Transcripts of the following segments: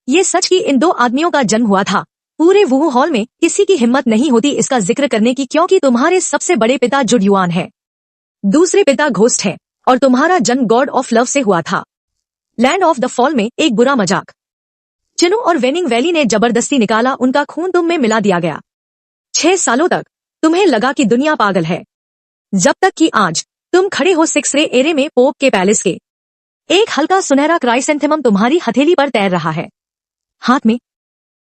ये सच कि इन दो आदमियों का जन्म हुआ था। पूरे वुहू हॉल में किसी की हिम्मत नहीं होती इसका जिक्र करने की, क्योंकि तुम्हारे सबसे बड़े पिता जुड युआन है, दूसरे पिता घोस्ट है, और तुम्हारा जन्म गॉड ऑफ लव से हुआ था। लैंड ऑफ द फॉल में एक बुरा मजाक। चिनु और वेनिंग वैली ने जबरदस्ती निकाला, उनका खून तुम में मिला दिया गया। 6 सालों तक तुम्हें लगा कि दुनिया पागल है, जब तक कि आज तुम खड़े हो 6 रे एरे में पोप के पैलेस के। एक हल्का सुनहरा क्राइसेंथेमम तुम्हारी हथेली पर तैर रहा है। हाथ में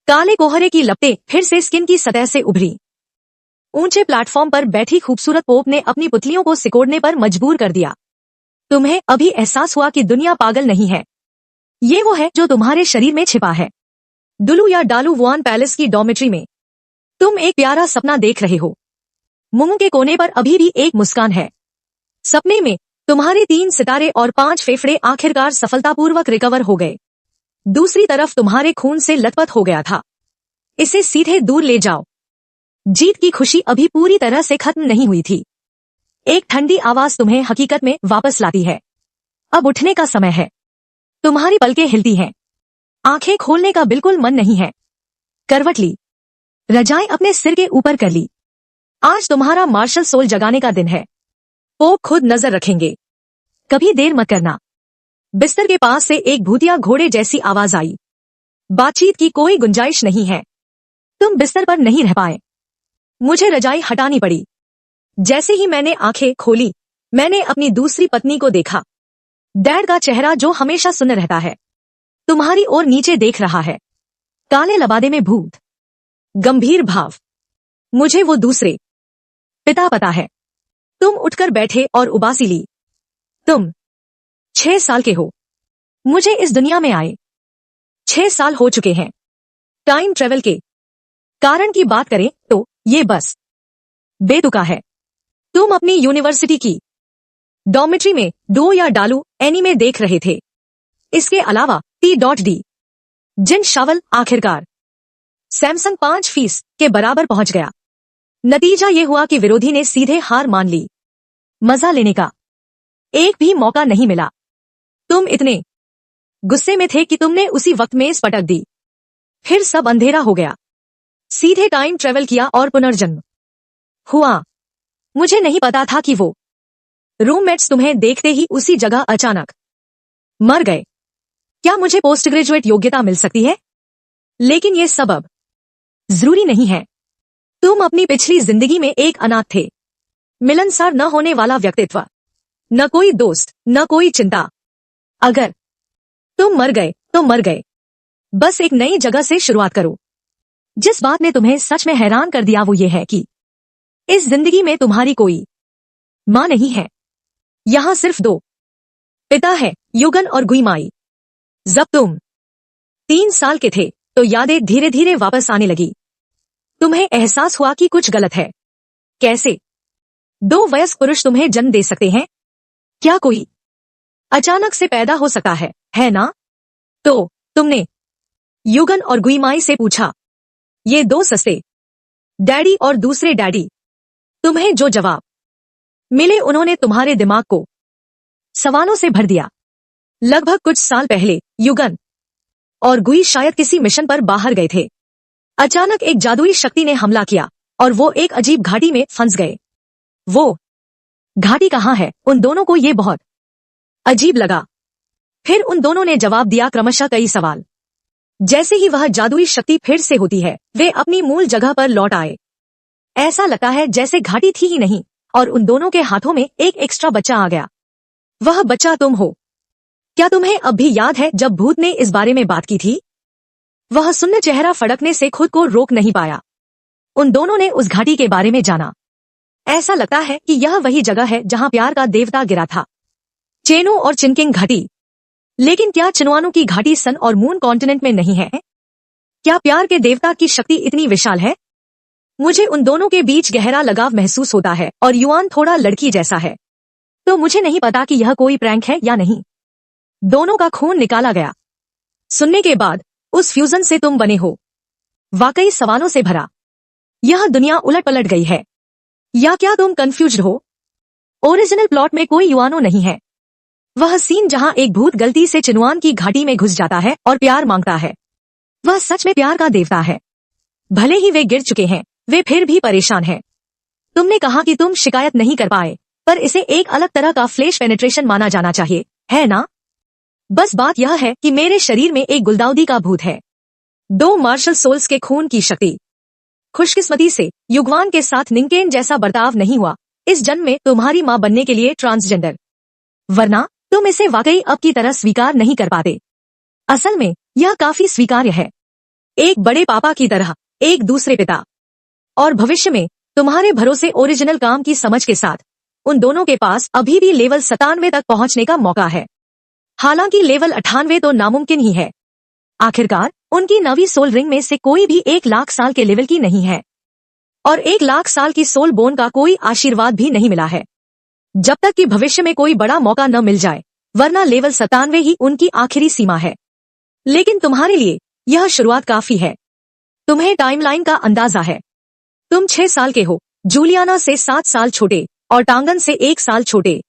काले कोहरे की लपटें फिर से स्किन की सतह से उभरी। ऊंचे प्लेटफॉर्म पर बैठी खूबसूरत पोप ने अपनी पुतलियों को सिकोड़ने पर मजबूर कर दिया। तुम्हें अभी एहसास हुआ कि दुनिया पागल नहीं है, ये वो है जो तुम्हारे शरीर में छिपा है। डुलू या डालू वुआन पैलेस की डॉर्मेट्री में तुम एक प्यारा सपना देख रहे हो। मुंह के कोने पर अभी भी एक मुस्कान है। सपने में तुम्हारे 3 सितारे और 5 फेफड़े आखिरकार सफलतापूर्वक रिकवर हो गए। दूसरी तरफ तुम्हारे खून से लथपथ हो गया था। इसे सीधे दूर ले जाओ। जीत की खुशी अभी पूरी तरह से खत्म नहीं हुई थी। एक ठंडी आवाज तुम्हें हकीकत में वापस लाती है। अब उठने का समय है। तुम्हारी पलकें हिलती हैं। आंखें खोलने का बिल्कुल मन नहीं है। करवट ली, रजाई अपने सिर के ऊपर कर ली। आज तुम्हारा मार्शल सोल जगाने का दिन है। पोप खुद नजर रखेंगे, कभी देर मत करना। बिस्तर के पास से एक भूतिया घोड़े जैसी आवाज आई। बातचीत की कोई गुंजाइश नहीं है। तुम बिस्तर पर नहीं रह पाए। मुझे रजाई हटानी पड़ी। जैसे ही मैंने आंखें खोली, मैंने अपनी दूसरी पत्नी को देखा। डैड का चेहरा जो हमेशा सुन्न रहता है, तुम्हारी ओर नीचे देख रहा है। काले लबादे में भूत, गंभीर भाव। मुझे वो दूसरे पिता पता है। तुम उठकर बैठे और उबासी ली। तुम 6 साल के हो। मुझे इस दुनिया में आए 6 साल हो चुके हैं। टाइम ट्रेवल के कारण की बात करें तो ये बस बेतुका है। तुम अपनी यूनिवर्सिटी की डॉर्मेट्री में डो या डालू एनीमे देख रहे थे। इसके अलावा T.D. जिन शावल आखिरकार सैमसंग 5 के बराबर पहुंच गया। नतीजा ये हुआ कि विरोधी ने सीधे हार मान ली। मजा लेने का एक भी मौका नहीं मिला। तुम इतने गुस्से में थे कि तुमने उसी वक्त में पटक दी। फिर सब अंधेरा हो गया। सीधे टाइम ट्रेवल किया और पुनर्जन्म हुआ। मुझे नहीं पता था कि वो रूममेट्स तुम्हें देखते ही उसी जगह अचानक मर गए। क्या मुझे पोस्ट ग्रेजुएट योग्यता मिल सकती है? लेकिन ये सब अब जरूरी नहीं है। तुम अपनी पिछली जिंदगी में एक अनाथ थे, मिलनसार न होने वाला व्यक्तित्व, न कोई दोस्त, न कोई चिंता। अगर तुम मर गए तो मर गए। बस एक नई जगह से शुरुआत करो। जिस बात ने तुम्हें सच में हैरान कर दिया वो ये है कि इस जिंदगी में तुम्हारी कोई मां नहीं है। यहां सिर्फ 2 पिता है, युगन और गुईमाई। जब तुम 3 साल के थे तो यादें धीरे धीरे वापस आने लगी। तुम्हें एहसास हुआ कि कुछ गलत है। कैसे 2 वयस्क पुरुष तुम्हें जन्म दे सकते हैं? क्या कोई अचानक से पैदा हो सकता है ना? तो तुमने युगन और गुईमाई से पूछा। ये 2 सस्ते डैडी और दूसरे डैडी। तुम्हें जो जवाब मिले उन्होंने तुम्हारे दिमाग को सवालों से भर दिया। लगभग कुछ साल पहले युगन और गुई शायद किसी मिशन पर बाहर गए थे। अचानक एक जादुई शक्ति ने हमला किया और वो एक अजीब घाटी में फंस गए। वो घाटी कहाँ है? उन दोनों को ये बहुत अजीब लगा। फिर उन दोनों ने जवाब दिया, क्रमशः कई सवाल। जैसे ही वह जादुई शक्ति फिर से होती है, वे अपनी मूल जगह पर लौट आए। ऐसा लगता है जैसे घाटी थी ही नहीं, और उन दोनों के हाथों में एक एक्स्ट्रा बच्चा आ गया। वह बच्चा तुम हो। क्या तुम्हें अब भी याद है जब भूत ने इस बारे में बात की थी? वह सुन्न चेहरा फड़कने से खुद को रोक नहीं पाया। उन दोनों ने उस घाटी के बारे में जाना। ऐसा लगता है कि यह वही जगह है जहां प्यार का देवता गिरा था। चेनो और चिनकिंग घाटी। लेकिन क्या चिनवानों की घाटी सन और मून कॉन्टिनेंट में नहीं है? क्या प्यार के देवता की शक्ति इतनी विशाल है? मुझे उन दोनों के बीच गहरा लगाव महसूस होता है, और युआन थोड़ा लड़की जैसा है। तो मुझे नहीं पता कि यह कोई प्रैंक है या नहीं। दोनों का खून निकाला गया। सुनने के बाद उस फ्यूजन से तुम बने हो। वाकई सवालों से भरा। यह दुनिया उलट पलट गई है। या क्या तुम कंफ्यूज्ड हो? ओरिजिनल प्लॉट में कोई युआनो नहीं है। वह सीन जहां एक भूत गलती से चिनवान की घाटी में घुस जाता है और प्यार मांगता है। वह सच में प्यार का देवता है। भले ही वे गिर चुके हैं, वे फिर भी परेशान हैं। तुमने कहा कि तुम शिकायत नहीं कर पाए, पर इसे एक अलग तरह का फ्लैश पेनिट्रेशन माना जाना चाहिए, है ना? बस बात यह है कि मेरे शरीर में एक गुलदाउदी का भूत है। 2 मार्शल सोल्स के खून की शक्ति। खुशकिस्मती से युगवान के साथ निंकेन जैसा बर्ताव नहीं हुआ इस जन्म में तुम्हारी मां बनने के लिए ट्रांसजेंडर, वरना तुम इसे वाकई अब की तरह स्वीकार नहीं कर पाते। असल में यह काफी स्वीकार्य है, एक बड़े पापा की तरह, एक दूसरे पिता। और भविष्य में तुम्हारे भरोसे ओरिजिनल काम की समझ के साथ उन दोनों के पास अभी भी लेवल 97 तक पहुंचने का मौका है। हालांकि लेवल 98 तो नामुमकिन ही है। आखिरकार उनकी 9वीं सोल रिंग में से कोई भी 1 लाख साल के लेवल की नहीं है, और 1 लाख साल की सोल बोन का कोई आशीर्वाद भी नहीं मिला है, जब तक कि भविष्य में कोई बड़ा मौका न मिल जाए, वरना लेवल 97 ही उनकी आखिरी सीमा है। लेकिन तुम्हारे लिए यह शुरुआत काफी है। तुम्हें टाइमलाइन का अंदाजा है। तुम 6 साल के हो, जूलियाना से 7 साल छोटे और टांगन से 1 साल छोटे।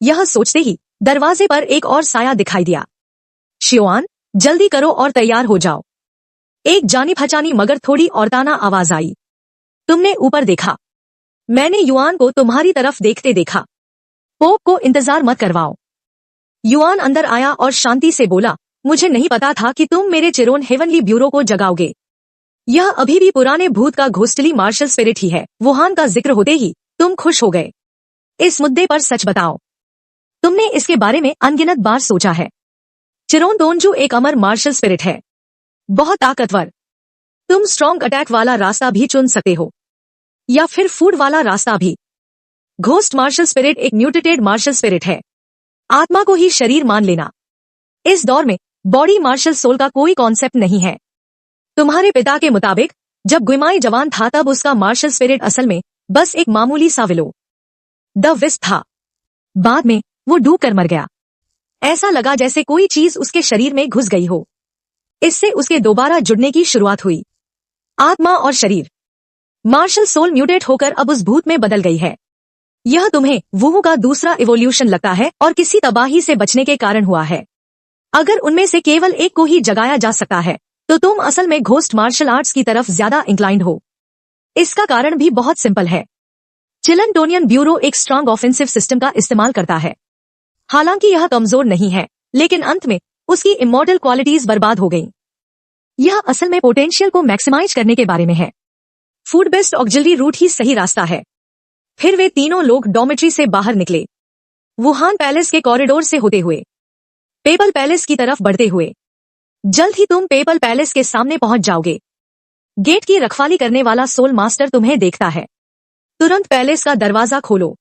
यह सोचते ही दरवाजे पर एक और साया दिखाई दिया। शियोआन, जल्दी करो और तैयार हो जाओ। एक जानी पहचानी मगर थोड़ी औरताना आवाज आई। तुमने ऊपर देखा। मैंने युआन को तुम्हारी तरफ देखते देखा। पोप को इंतजार मत करवाओ। युआन अंदर आया और शांति से बोला, मुझे नहीं पता था कि तुम मेरे चिरोन हेवनली ब्यूरो को जगाओगे। यह अभी भी पुराने भूत का घोस्टली मार्शल स्पिरिट ही है। वुहान का जिक्र होते ही तुम खुश हो गए। इस मुद्दे पर सच बताओ, तुमने इसके बारे में अनगिनत बार सोचा है? चिरोन तोंजू एक अमर मार्शल स्पिरिट है, बहुत ताकतवर। तुम स्ट्रॉन्ग अटैक वाला रास्ता भी चुन सकते हो, या फिर फूड वाला रास्ता भी। घोस्ट मार्शल स्पिरिट एक म्यूटेटेड मार्शल स्पिरिट है। आत्मा को ही शरीर मान लेना। इस दौर में बॉडी मार्शल सोल का कोई कॉन्सेप्ट नहीं है। तुम्हारे पिता के मुताबिक जब गुइमाई जवान था तब उसका मार्शल स्पिरिट असल में बस एक मामूली सा विलो द विस्प था। बाद में वो डूब कर मर गया। ऐसा लगा जैसे कोई चीज उसके शरीर में घुस गई हो। इससे उसके दोबारा जुड़ने की शुरुआत हुई। आत्मा और शरीर। मार्शल सोल म्यूटेट होकर अब उस भूत में बदल गई है। यह तुम्हें वुहू का दूसरा इवोल्यूशन लगता है और किसी तबाही से बचने के कारण हुआ है। अगर उनमें से केवल एक को ही जगाया जा सकता है तो तुम असल में घोस्ट मार्शल आर्ट्स की तरफ ज्यादा इंक्लाइंड हो। इसका कारण भी बहुत सिंपल है। चिलनटोनियन ब्यूरो एक स्ट्रांग ऑफेंसिव सिस्टम का इस्तेमाल करता है। हालांकि यह कमजोर नहीं है, लेकिन अंत में उसकी इमॉर्टल क्वालिटीज बर्बाद हो गईं। यह असल में पोटेंशियल को मैक्सिमाइज करने के बारे में है। फूड बेस्ड ऑक्सिलरी रूट ही सही रास्ता है। फिर वे तीनों लोग डॉर्मेट्री से बाहर निकले, वुहान पैलेस के कॉरिडोर से होते हुए, पेपल पैलेस की तरफ बढ़ते हुए। जल्द ही तुम पेपल पैलेस के सामने पहुंच जाओगे। गेट की रखवाली करने वाला सोल मास्टर तुम्हें देखता है। तुरंत पैलेस का दरवाजा खोलो।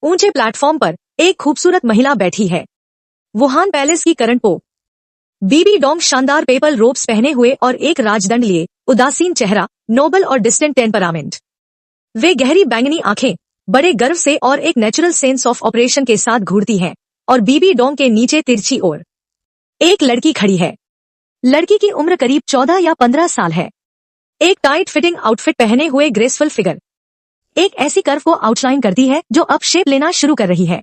ऊंचे प्लेटफॉर्म पर एक खूबसूरत महिला बैठी है। वुहान पैलेस की करंट पोप बीबी डोंग शानदार पेपल रोब्स पहने हुए और एक राजदंड लिए, उदासीन चेहरा, नोबल और डिस्टेंट टेम्परामेंट। वे गहरी बैंगनी आंखें बड़े गर्व से और एक नेचुरल सेंस ऑफ ऑपरेशन के साथ घूरती हैं, और बीबी डोंग के नीचे तिरछी ओर एक लड़की खड़ी है। लड़की की उम्र करीब 14 या 15 साल है। एक टाइट फिटिंग आउटफिट पहने हुए ग्रेसफुल फिगर एक ऐसी कर्व को आउटलाइन करती है जो अब शेप लेना शुरू कर रही है।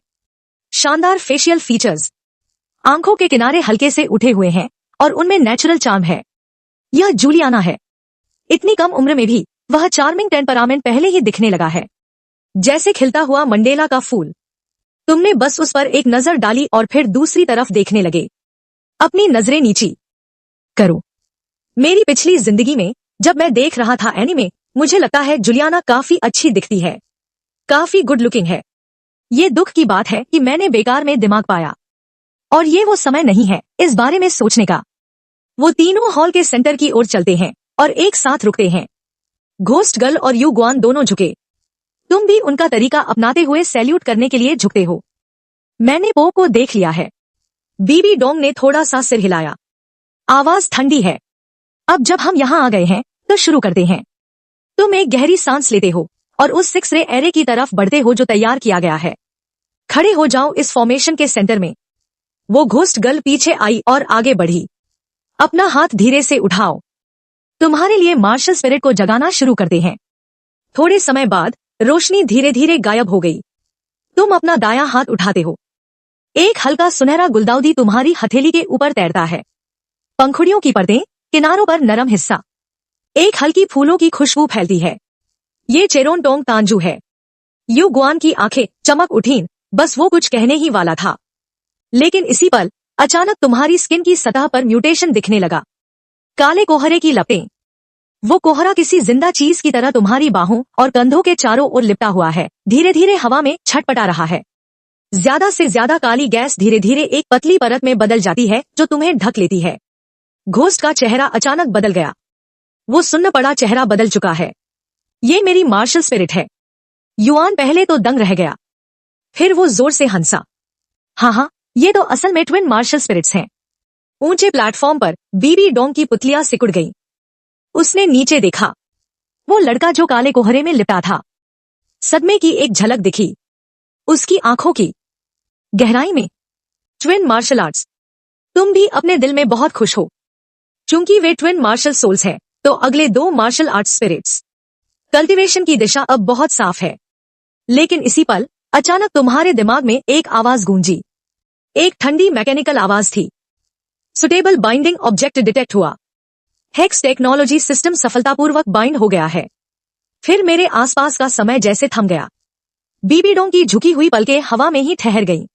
शानदार फेशियल फीचर्स, आंखों के किनारे हल्के से उठे हुए हैं और उनमें नेचुरल चार्म है। यह जूलियाना है। इतनी कम उम्र में भी वह चार्मिंग टेम्परामेंट पहले ही दिखने लगा है, जैसे खिलता हुआ मंडेला का फूल। तुमने बस उस पर एक नजर डाली और फिर दूसरी तरफ देखने लगे। अपनी नजरें नीची करो। मेरी पिछली जिंदगी में जब मैं देख रहा था एनीमे, मुझे लगता है जुलियाना काफी अच्छी दिखती है, काफी गुड लुकिंग है। ये दुख की बात है कि मैंने बेकार में दिमाग पाया, और ये वो समय नहीं है इस बारे में सोचने का। वो तीनों हॉल के सेंटर की ओर चलते हैं और एक साथ रुकते हैं। घोस्ट गर्ल और यू ग्वान दोनों झुके। तुम भी उनका तरीका अपनाते हुए सैल्यूट करने के लिए झुकते हो। मैंने पोप को देख लिया है। बीबी डोंग ने थोड़ा सा सिर हिलाया। आवाज ठंडी है। अब जब हम यहाँ आ गए हैं तो शुरू करते हैं। तुम एक गहरी सांस लेते हो और उस 6 रे एरे की तरफ बढ़ते हो जो तैयार किया गया है। खड़े हो जाओ इस फॉर्मेशन के सेंटर में। वो घोस्ट गर्ल पीछे आई और आगे बढ़ी। अपना हाथ धीरे से उठाओ। तुम्हारे लिए मार्शल स्पिरिट को जगाना शुरू करते हैं। थोड़े समय बाद रोशनी धीरे धीरे गायब हो गई। तुम अपना दायां हाथ उठाते हो। एक हल्का सुनहरा गुलदाउदी तुम्हारी हथेली के ऊपर तैरता है। पंखुड़ियों की परतें किनारों पर नरम हिस्सा, एक हल्की फूलों की खुशबू फैलती है। ये चेरोनटोंग तांजू है। यू गुआन की आंखें चमक उठीं, बस वो कुछ कहने ही वाला था, लेकिन इसी पल अचानक तुम्हारी स्किन की सतह पर म्यूटेशन दिखने लगा। काले कोहरे की लपटें। वो कोहरा किसी जिंदा चीज की तरह तुम्हारी बाहों और कंधों के चारों ओर लिपटा हुआ है, धीरे धीरे हवा में छटपटा रहा है। ज्यादा से ज्यादा काली गैस धीरे धीरे एक पतली परत में बदल जाती है जो तुम्हें ढक लेती है। घोस्ट का चेहरा अचानक बदल गया। वो सुन्न पड़ा चेहरा बदल चुका है। ये मेरी मार्शल स्पिरिट है। युआन पहले तो दंग रह गया, फिर वो जोर से हंसा। हाँ, ये तो असल में ट्विन मार्शल स्पिरिट्स हैं। ऊंचे प्लेटफॉर्म पर बीबी डोंग की पुतलियां सिकुड़ गईं। उसने नीचे देखा। वो लड़का जो काले कोहरे में लिपटा था। सदमे की एक झलक दिखी उसकी आंखों की गहराई में। Twin martial arts. तुम भी अपने दिल में बहुत खुश हो, क्योंकि वे ट्विन मार्शल सोल्स हैं। तो अगले 2 मार्शल आर्ट्स स्पिरिट्स कल्टीवेशन की दिशा अब बहुत साफ है। लेकिन इसी पल अचानक तुम्हारे दिमाग में एक आवाज गूंजी। एक ठंडी मैकेनिकल आवाज थी। सुटेबल बाइंडिंग ऑब्जेक्ट डिटेक्ट हुआ। हेक्स टेक्नोलॉजी सिस्टम सफलतापूर्वक बाइंड हो गया है। फिर मेरे आसपास का समय जैसे थम गया। बीबी डोंग की झुकी हुई पलकें हवा में ही ठहर गईं।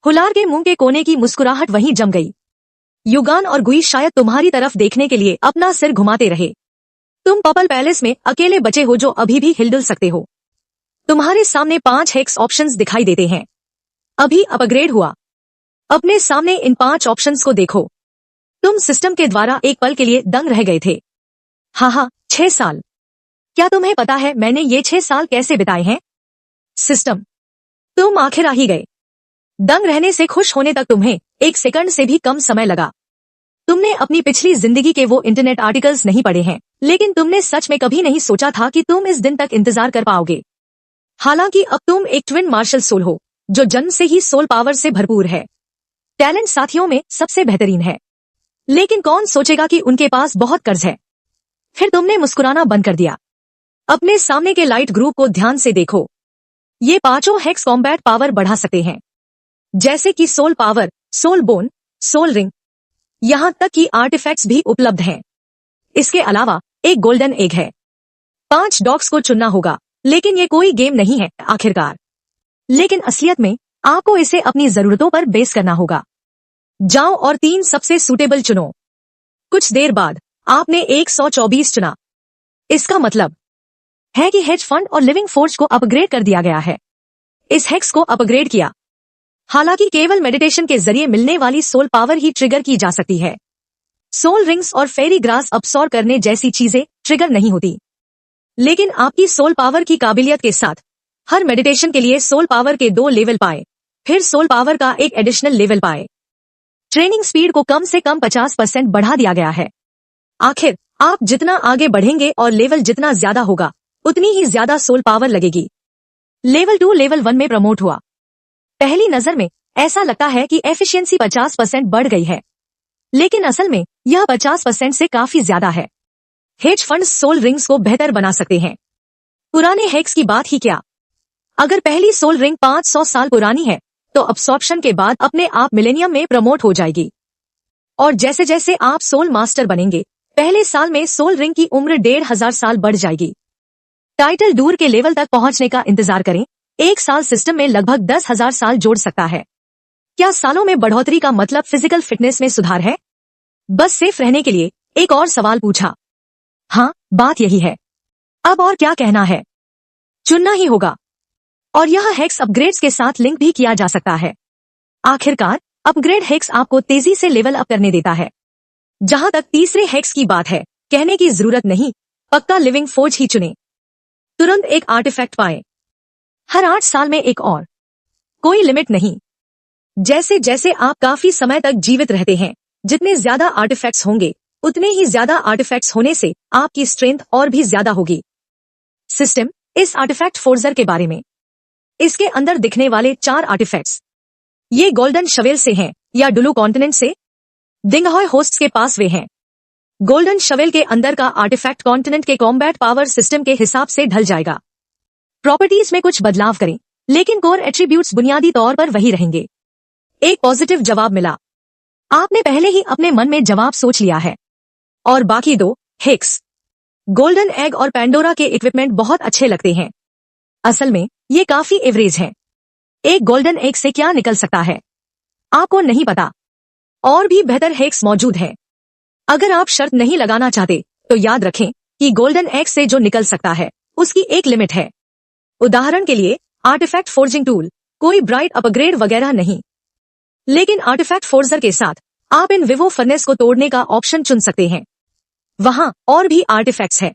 हुलार के मुंह के कोने की मुस्कुराहट वहीं जम गई। युगान और गुई शायद तुम्हारी तरफ देखने के लिए अपना सिर घुमाते रहे। तुम पर्पल पैलेस में अकेले बचे हो जो अभी भी हिलडुल सकते हो। तुम्हारे सामने 5 हेक्स ऑप्शंस दिखाई देते हैं। अभी अपग्रेड हुआ। अपने सामने इन 5 ऑप्शंस को देखो। तुम सिस्टम के द्वारा एक पल के लिए दंग रह गए थे। हाँ, 6 साल। क्या तुम्हें पता है मैंने ये 6 साल कैसे बिताए हैं? सिस्टम, तुम आखिर आ ही गए। दंग रहने से खुश होने तक तुम्हें 1 सेकंड से भी कम समय लगा। तुमने अपनी पिछली जिंदगी के वो इंटरनेट आर्टिकल्स नहीं पढ़े हैं, लेकिन तुमने सच में कभी नहीं सोचा था कि तुम इस दिन तक इंतजार कर पाओगे। हालांकि अब तुम एक ट्विन मार्शल सोल हो जो जन्म से ही सोल पावर से भरपूर है। टैलेंट साथियों में सबसे बेहतरीन है, लेकिन कौन सोचेगा कि उनके पास बहुत कर्ज है। फिर तुमने मुस्कुराना बंद कर दिया। अपने सामने के लाइट ग्रुप को ध्यान से देखो। ये 5 हेक्स कॉम्बैट पावर बढ़ा सकते हैं, जैसे कि soul power, soul bone, soul ring, यहां तक कि आर्टिफैक्ट्स भी उपलब्ध हैं। इसके अलावा एक गोल्डन एग है। 5 डॉग्स को चुनना होगा, लेकिन ये कोई गेम नहीं है आखिरकार। लेकिन असलियत में आपको इसे अपनी जरूरतों पर बेस करना होगा। जाओ और 3 सबसे सूटेबल चुनो। कुछ देर बाद आपने 124 चुना। इसका मतलब है कि हेज फंड और लिविंग फोर्स को अपग्रेड कर दिया गया है। इस हेक्स को अपग्रेड किया। हालांकि केवल मेडिटेशन के जरिए मिलने वाली सोल पावर ही ट्रिगर की जा सकती है। सोल रिंग्स और फेरी ग्रास अब्सॉर्ब करने जैसी चीजें ट्रिगर नहीं होती। लेकिन आपकी सोल पावर की काबिलियत के साथ हर मेडिटेशन के लिए सोल पावर के 2 लेवल पाए, फिर सोल पावर का एक एडिशनल लेवल पाए। ट्रेनिंग स्पीड को कम से कम 50% बढ़ा दिया गया है। आखिर आप जितना आगे बढ़ेंगे और लेवल जितना ज्यादा होगा, उतनी ही ज्यादा सोल पावर लगेगी। लेवल 2 लेवल 1 में प्रमोट हुआ। पहली नजर में ऐसा लगता है कि एफिशिएंसी 50% बढ़ गई है, लेकिन असल में यह 50% से काफी ज्यादा है। हेज फंड्स सोल रिंग्स को बेहतर बना सकते हैं। पुराने हेक्स की बात ही क्या, अगर पहली सोल रिंग 500 साल पुरानी है तो अब्सॉर्प्शन के बाद अपने आप मिलेनियम में प्रमोट हो जाएगी। और जैसे जैसे आप सोल मास्टर बनेंगे, पहले साल में सोल रिंग की उम्र 1500 साल बढ़ जाएगी। टाइटल डूर के लेवल तक पहुंचने का इंतजार करें। 1 साल सिस्टम में लगभग 10,000 साल जोड़ सकता है। क्या सालों में बढ़ोतरी का मतलब फिजिकल फिटनेस में सुधार है? बस सेफ रहने के लिए एक और सवाल पूछा। हाँ, बात यही है। अब और क्या कहना है? चुनना ही होगा। और यह हेक्स अपग्रेड्स के साथ लिंक भी किया जा सकता है। आखिरकार अपग्रेड हेक्स आपको तेजी से लेवल अप करने देता है। जहां तक तीसरे हेक्स की बात है, कहने की जरूरत नहीं, पक्का लिविंग फोर्ज ही चुने। तुरंत एक आर्टिफैक्ट पाए। हर 8 साल में एक और। कोई लिमिट नहीं। जैसे जैसे आप काफी समय तक जीवित रहते हैं, जितने ज्यादा आर्टिफैक्ट्स होंगे, उतने ही ज्यादा आर्टिफैक्ट्स होने से आपकी स्ट्रेंथ और भी ज्यादा होगी। सिस्टम, इस आर्टिफैक्ट फोर्जर के बारे में। इसके अंदर दिखने वाले 4 आर्टिफैक्ट्स, ये गोल्डन शवेल से हैं या डुलू कॉन्टिनेंट से? दिंगहॉय होस्ट्स के पास वे हैं। गोल्डन शवेल के अंदर का आर्टिफैक्ट कॉन्टिनेंट के कॉम्बैट पावर सिस्टम के हिसाब से ढल जाएगा। प्रॉपर्टीज में कुछ बदलाव करें, लेकिन कोर एट्रीब्यूट्स बुनियादी तौर पर वही रहेंगे। एक पॉजिटिव जवाब मिला। आपने पहले ही अपने मन में जवाब सोच लिया है। और बाकी दो हिक्स, गोल्डन एग और पैंडोरा के इक्विपमेंट बहुत अच्छे लगते हैं। असल में ये काफी एवरेज हैं। एक गोल्डन एग से क्या निकल सकता है आपको नहीं पता, और भी बेहतर हैक्स मौजूद हैं। अगर आप शर्त नहीं लगाना चाहते तो याद रखें कि गोल्डन एग से जो निकल सकता है उसकी एक लिमिट है। उदाहरण के लिए आर्टिफैक्ट फोर्जिंग टूल, कोई ब्राइट अपग्रेड वगैरह नहीं। लेकिन आर्टिफैक्ट फोर्जर के साथ आप इन विवो फर्नेस को तोड़ने का ऑप्शन चुन सकते हैं। वहां और भी आर्टिफैक्ट्स है।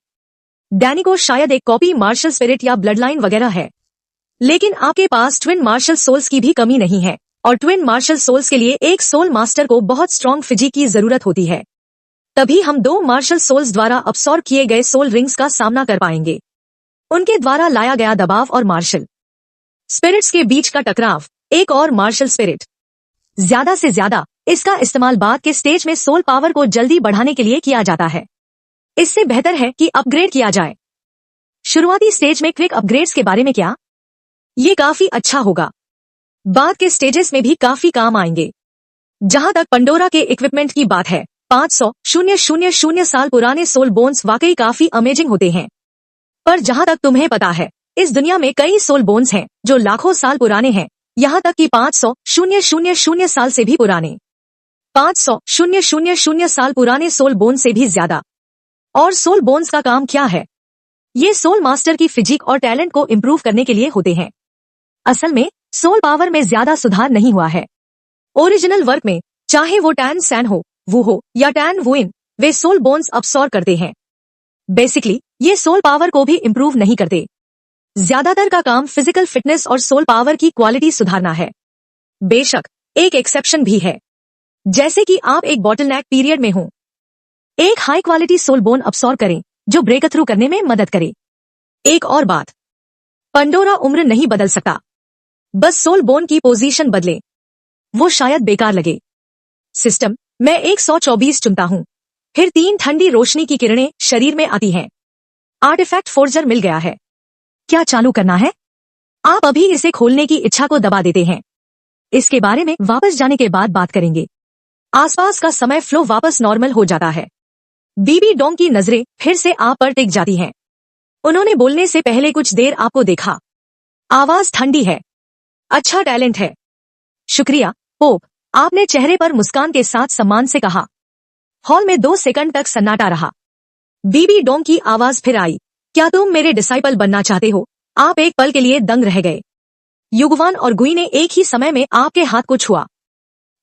डैनी को शायद एक कॉपी मार्शल स्पिरिट या ब्लड लाइन वगैरह है, लेकिन आपके पास ट्विन मार्शल सोल्स की भी कमी नहीं है, और ट्विन मार्शल सोल्स के लिए एक सोल मास्टर को बहुत स्ट्रॉन्ग फिजिक की जरूरत होती है। तभी हम दो मार्शल सोल्स द्वारा अब्सॉर्ब किए गए सोल रिंग्स का सामना कर पाएंगे। उनके द्वारा लाया गया दबाव और मार्शल स्पिरिट्स के बीच का टकराव, एक और मार्शल स्पिरिट। ज्यादा से ज्यादा इसका इस्तेमाल बाद के स्टेज में सोल पावर को जल्दी बढ़ाने के लिए किया जाता है। इससे बेहतर है कि अपग्रेड किया जाए। शुरुआती स्टेज में क्विक अपग्रेड्स के बारे में क्या? ये काफी अच्छा होगा, बाद के स्टेजेस में भी काफी काम आएंगे। जहां तक पंडोरा के इक्विपमेंट की बात है, 500,000 साल पुराने सोल बोन्स वाकई काफी अमेजिंग होते हैं। पर जहां तक तुम्हें पता है, इस दुनिया में कई सोल बोन्स हैं जो लाखों साल पुराने हैं, यहां तक कि 500,000 साल से भी पुराने, 500,000 साल पुराने सोल बोन से भी ज्यादा। और सोल बोन्स का काम क्या है? ये सोल मास्टर की फिजिक और टैलेंट को इम्प्रूव करने के लिए होते हैं। असल में सोल पावर में ज्यादा सुधार नहीं हुआ है। ओरिजिनल वर्क में चाहे वो टैन सैन हो, वू हो या टैन वुइन, वे सोल बोन्स अब्सॉर्ब करते हैं। बेसिकली ये सोल पावर को भी इम्प्रूव नहीं करते। ज्यादातर का काम फिजिकल फिटनेस और सोल पावर की क्वालिटी सुधारना है। बेशक एक एक्सेप्शन भी है, जैसे कि आप एक बॉटलनेक पीरियड में हो। एक high quality soul bone absorb करें जो ब्रेक थ्रू करने में मदद करे। एक और बात, पंडोरा उम्र नहीं बदल सकता, बस सोल बोन की पोजीशन बदले। वो शायद बेकार लगे। सिस्टम, मैं 124 चुनता हूं, फिर 3 ठंडी रोशनी की किरणें शरीर में आती हैं। आर्टिफैक्ट फोर्जर मिल गया है। क्या चालू करना है? आप अभी इसे खोलने की इच्छा को दबा देते हैं। इसके बारे में वापस जाने के बाद बात करेंगे। आसपास का समय फ्लो वापस नॉर्मल हो जाता है। बीबी डोंग की नजरें फिर से आप पर टिक जाती हैं। उन्होंने बोलने से पहले कुछ देर आपको देखा। आवाज ठंडी है। अच्छा टैलेंट है। शुक्रिया पोप, आपने चेहरे पर मुस्कान के साथ सम्मान से कहा। हॉल में 2 सेकंड तक सन्नाटा रहा। बीबी डोंग की आवाज फिर आई, क्या तुम मेरे डिसाइपल बनना चाहते हो? आप एक पल के लिए दंग रह गए। युगवान और गुई ने एक ही समय में आपके हाथ को छुआ।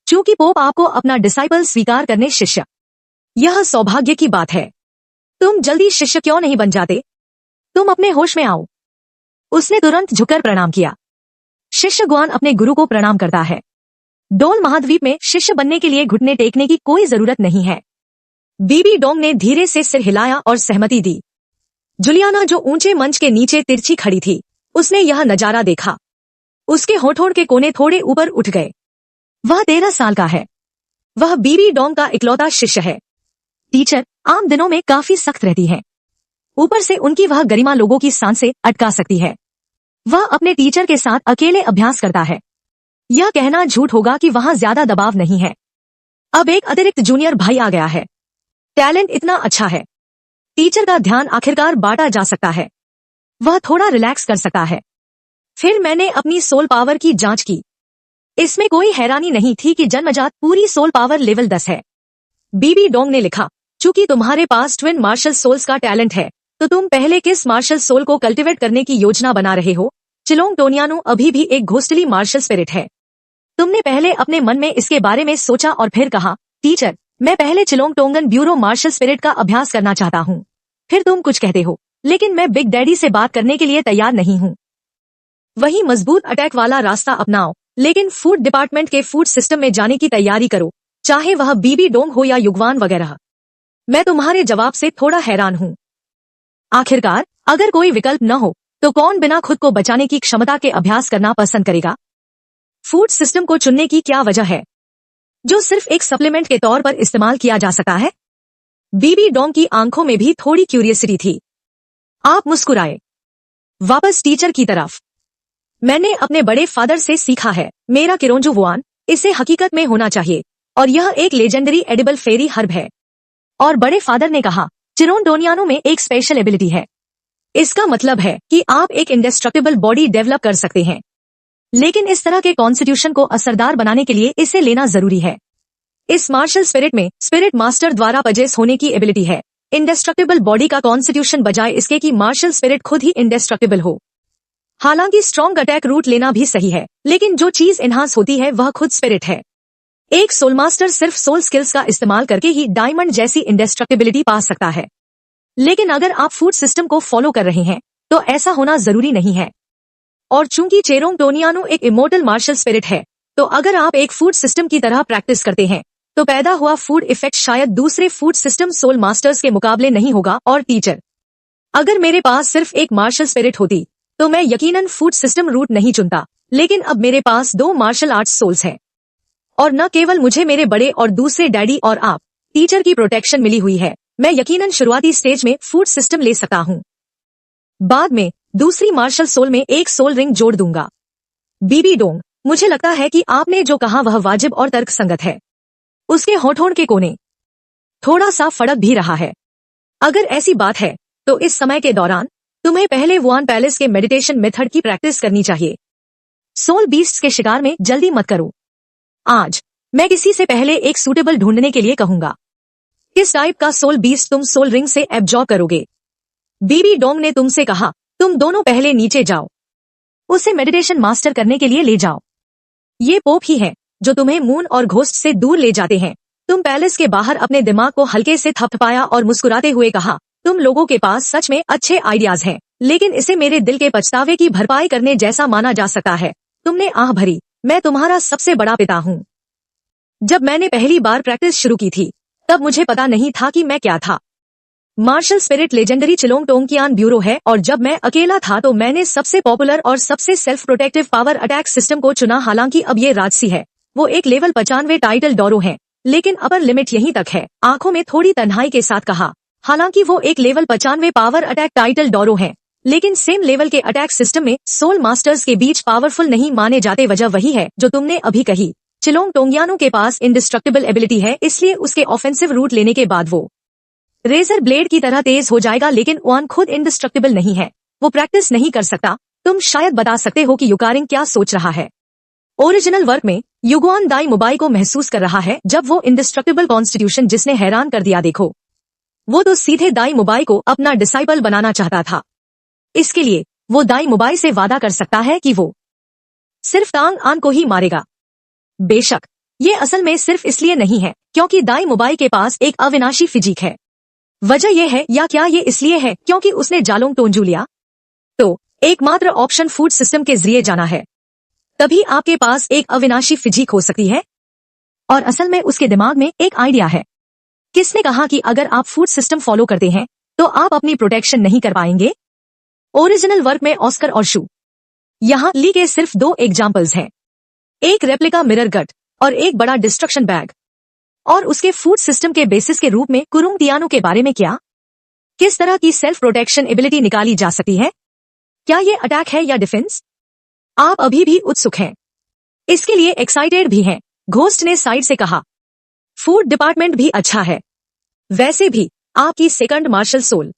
चूंकि पोप आपको अपना डिसाइपल स्वीकार करने शिष्य, यह सौभाग्य की बात है। तुम जल्दी शिष्य क्यों नहीं बन जाते? तुम अपने होश में आओ। उसने तुरंत झुककर प्रणाम किया। शिष्य गुआन अपने गुरु को प्रणाम करता है। डोल महाद्वीप में शिष्य बनने के लिए घुटने टेकने की कोई जरूरत नहीं है। बीबी डोंग ने धीरे से सिर हिलाया और सहमति दी। जुलियाना जो ऊंचे मंच के नीचे तिरछी खड़ी थी, उसने यह नजारा देखा। उसके होठों के कोने थोड़े ऊपर उठ गए। वह 13 साल का है। वह बीबी डोंग का इकलौता शिष्य है। टीचर आम दिनों में काफी सख्त रहती है। ऊपर से उनकी वह गरिमा लोगों की सांसें अटका सकती है। वह अपने टीचर के साथ अकेले अभ्यास करता है। यह कहना झूठ होगा कि वहां ज्यादा दबाव नहीं है। अब एक अतिरिक्त जूनियर भाई आ गया है। टैलेंट इतना अच्छा है, टीचर का ध्यान आखिरकार बांटा जा सकता है। वह थोड़ा रिलैक्स कर सकता है। फिर मैंने अपनी सोल पावर की जांच की। इसमें कोई हैरानी नहीं थी कि जन्मजात पूरी सोल पावर लेवल 10 है। बीबी डोंग ने लिखा, चूंकि तुम्हारे पास ट्विन मार्शल सोल्स का टैलेंट है, तो तुम पहले किस मार्शल सोल को कल्टिवेट करने की योजना बना रहे हो? चिलोंग टोनियानो अभी भी एक घोस्टली मार्शल स्पिरिट है। तुमने पहले अपने मन में इसके बारे में सोचा और फिर कहा, टीचर मैं पहले चिलोंग टोंगन ब्यूरो मार्शल स्पिरिट का अभ्यास करना चाहता हूँ। फिर तुम कुछ कहते हो, लेकिन मैं बिग डैडी से बात करने के लिए तैयार नहीं हूँ। वही मजबूत अटैक वाला रास्ता अपनाओ, लेकिन फूड डिपार्टमेंट के फूड सिस्टम में जाने की तैयारी करो, चाहे वह बीबी डोंग हो या युगवान वगैरह। मैं तुम्हारे जवाब से थोड़ा हैरान हूँ। आखिरकार अगर कोई विकल्प न हो तो कौन बिना खुद को बचाने की क्षमता के अभ्यास करना पसंद करेगा? फूड सिस्टम को चुनने की क्या वजह है, जो सिर्फ एक सप्लीमेंट के तौर पर इस्तेमाल किया जा सकता है? बीबी डोंग की आंखों में भी थोड़ी क्यूरियसिटी थी। आप मुस्कुराए। वापस टीचर की तरफ। मैंने अपने बड़े फादर से सीखा है, मेरा किरोंजू वुआन, इसे हकीकत में होना चाहिए, और यह एक लेजेंडरी एडिबल फेरी हर्ब है। और बड़े फादर ने कहा, चिरोंडोनियानो में एक स्पेशल एबिलिटी है। इसका मतलब है कि आप एक इंडेस्ट्रक्टिबल बॉडी डेवलप कर सकते हैं, लेकिन इस तरह के कॉन्स्टिट्यूशन को असरदार बनाने के लिए इसे लेना जरूरी है। इस मार्शल स्पिरिट में स्पिरिट मास्टर द्वारा पजेस होने की एबिलिटी है, इंडेस्ट्रक्टिबल बॉडी का कॉन्स्टिट्यूशन, बजाय इसके कि मार्शल स्पिरिट खुद ही इंडेस्ट्रक्टिबल हो। हालांकि स्ट्रॉन्ग अटैक रूट लेना भी सही है, लेकिन जो चीज एनहांस होती है वह खुद स्पिरिट है। एक सोल मास्टर सिर्फ सोल स्किल्स का इस्तेमाल करके ही डायमंड जैसी इंडेस्ट्रक्टिबिलिटी पा सकता है, लेकिन अगर आप फूड सिस्टम को फॉलो कर रहे हैं तो ऐसा होना जरूरी नहीं है। और चूंकि चिरोंडोनियानो एक इमोर्टल मार्शल स्पिरिट है, तो अगर आप एक फूड सिस्टम की तरह प्रैक्टिस करते हैं तो पैदा हुआ फूड इफेक्ट शायद दूसरे फूड सिस्टम सोल मास्टर्स के मुकाबले नहीं होगा। और टीचर, अगर मेरे पास सिर्फ एक मार्शल स्पिरिट होती तो मैं यकीनन फूड सिस्टम रूट नहीं चुनता, लेकिन अब मेरे पास 2 मार्शल आर्ट्स सोल्स हैं, और न केवल मुझे मेरे बड़े और दूसरे डैडी और आप टीचर की प्रोटेक्शन मिली हुई है, मैं यकीनन शुरुआती स्टेज में फूड सिस्टम ले सकता हूँ। बाद में दूसरी मार्शल सोल में एक सोल रिंग जोड़ दूंगा। बीबी डोंग, मुझे लगता है कि आपने जो कहा वह वाजिब और तर्कसंगत है। उसके होठों के कोने थोड़ा सा फड़क भी रहा है। अगर ऐसी बात है तो इस समय के दौरान तुम्हें पहले वुआन पैलेस के मेडिटेशन मेथड की प्रैक्टिस करनी चाहिए। सोल बीस्ट्स के शिकार में जल्दी मत करो। आज मैं किसी से पहले एक सूटेबल ढूंढने के लिए कहूंगा। किस टाइप का सोल बीस्ट तुम सोल रिंग से एब्जॉर्ब करोगे? बीबी डोंग ने तुमसे कहा, तुम दोनों पहले नीचे जाओ, उसे मेडिटेशन मास्टर करने के लिए ले जाओ। ये पोप ही है जो तुम्हें मून और घोस्ट से दूर ले जाते हैं। तुम पैलेस के बाहर अपने दिमाग को हल्के से थपथपाया और मुस्कुराते हुए कहा, तुम लोगों के पास सच में अच्छे आइडियाज हैं, लेकिन इसे मेरे दिल के पछतावे की भरपाई करने जैसा माना जा सकता है। तुमने आह भरी, मैं तुम्हारा सबसे बड़ा पिता हूँ। जब मैंने पहली बार प्रैक्टिस शुरू की थी तब मुझे पता नहीं था कि मैं क्या था। मार्शल स्पिरिट लेजेंडरी चिलोंगटोंगकियान ब्यूरो है, और जब मैं अकेला था तो मैंने सबसे पॉपुलर और सबसे self protective power attack system को चुना। हालांकि अब ये राजसी है, वो एक लेवल 95 टाइटल डोरो है, लेकिन अपर लिमिट यहीं तक है। आंखों में थोड़ी तन्हाई के साथ कहा, हालांकि वो एक लेवल 95 पावर अटैक टाइटल डोरो है, लेकिन सेम लेवल के अटैक सिस्टम में सोल मास्टर्स के बीच पावरफुल नहीं माने जाते। वजह वही है जो तुमने अभी कही। चिलोंगटोंगयानो के पास इंडिस्ट्रक्टिबल एबिलिटी है, इसलिए उसके ऑफेंसिव रूट लेने के बाद वो रेजर ब्लेड की तरह तेज हो जाएगा, लेकिन वुआन खुद इंडिस्ट्रक्टिबल नहीं है, वो प्रैक्टिस नहीं कर सकता। तुम शायद बता सकते हो कि युकारिंग क्या सोच रहा है। ओरिजिनल वर्क में युगुआन दाई मुबाई को महसूस कर रहा है जब वो इंडिस्ट्रक्टिबल कॉन्स्टिट्यूशन जिसने हैरान कर दिया। देखो, वो तो सीधे दाई मुबाई को अपना डिसाइपल बनाना चाहता था। इसके लिए वो दाई मुबाई से वादा कर सकता है कि वो सिर्फ तांग आन को ही मारेगा। बेशक ये असल में सिर्फ इसलिए नहीं है क्योंकि दाई मुबाई के पास एक अविनाशी फिजिक है। वजह यह है, या क्या ये इसलिए है क्योंकि उसने जालोंग टोंजू लिया? तो एकमात्र ऑप्शन फूड सिस्टम के जरिए जाना है, तभी आपके पास एक अविनाशी फिजिक हो सकती है। और असल में उसके दिमाग में एक आइडिया है। किसने कहा कि अगर आप फूड सिस्टम फॉलो करते हैं तो आप अपनी प्रोटेक्शन नहीं कर पाएंगे? ओरिजिनल वर्क में ऑस्कर और शू। यहाँ ली के सिर्फ 2 एग्जाम्पल्स हैं, एक रेप्लिका मिरर गट और एक बड़ा डिस्ट्रक्शन बैग। और उसके फूड सिस्टम के बेसिस के रूप में कुरुंगटियानो के बारे में क्या? किस तरह की सेल्फ प्रोटेक्शन एबिलिटी निकाली जा सकती है? क्या ये अटैक है या डिफेंस? आप अभी भी उत्सुक हैं, इसके लिए एक्साइटेड भी हैं। घोस्ट ने साइड से कहा, फूड डिपार्टमेंट भी अच्छा है। वैसे भी आपकी सेकंड मार्शल सोल,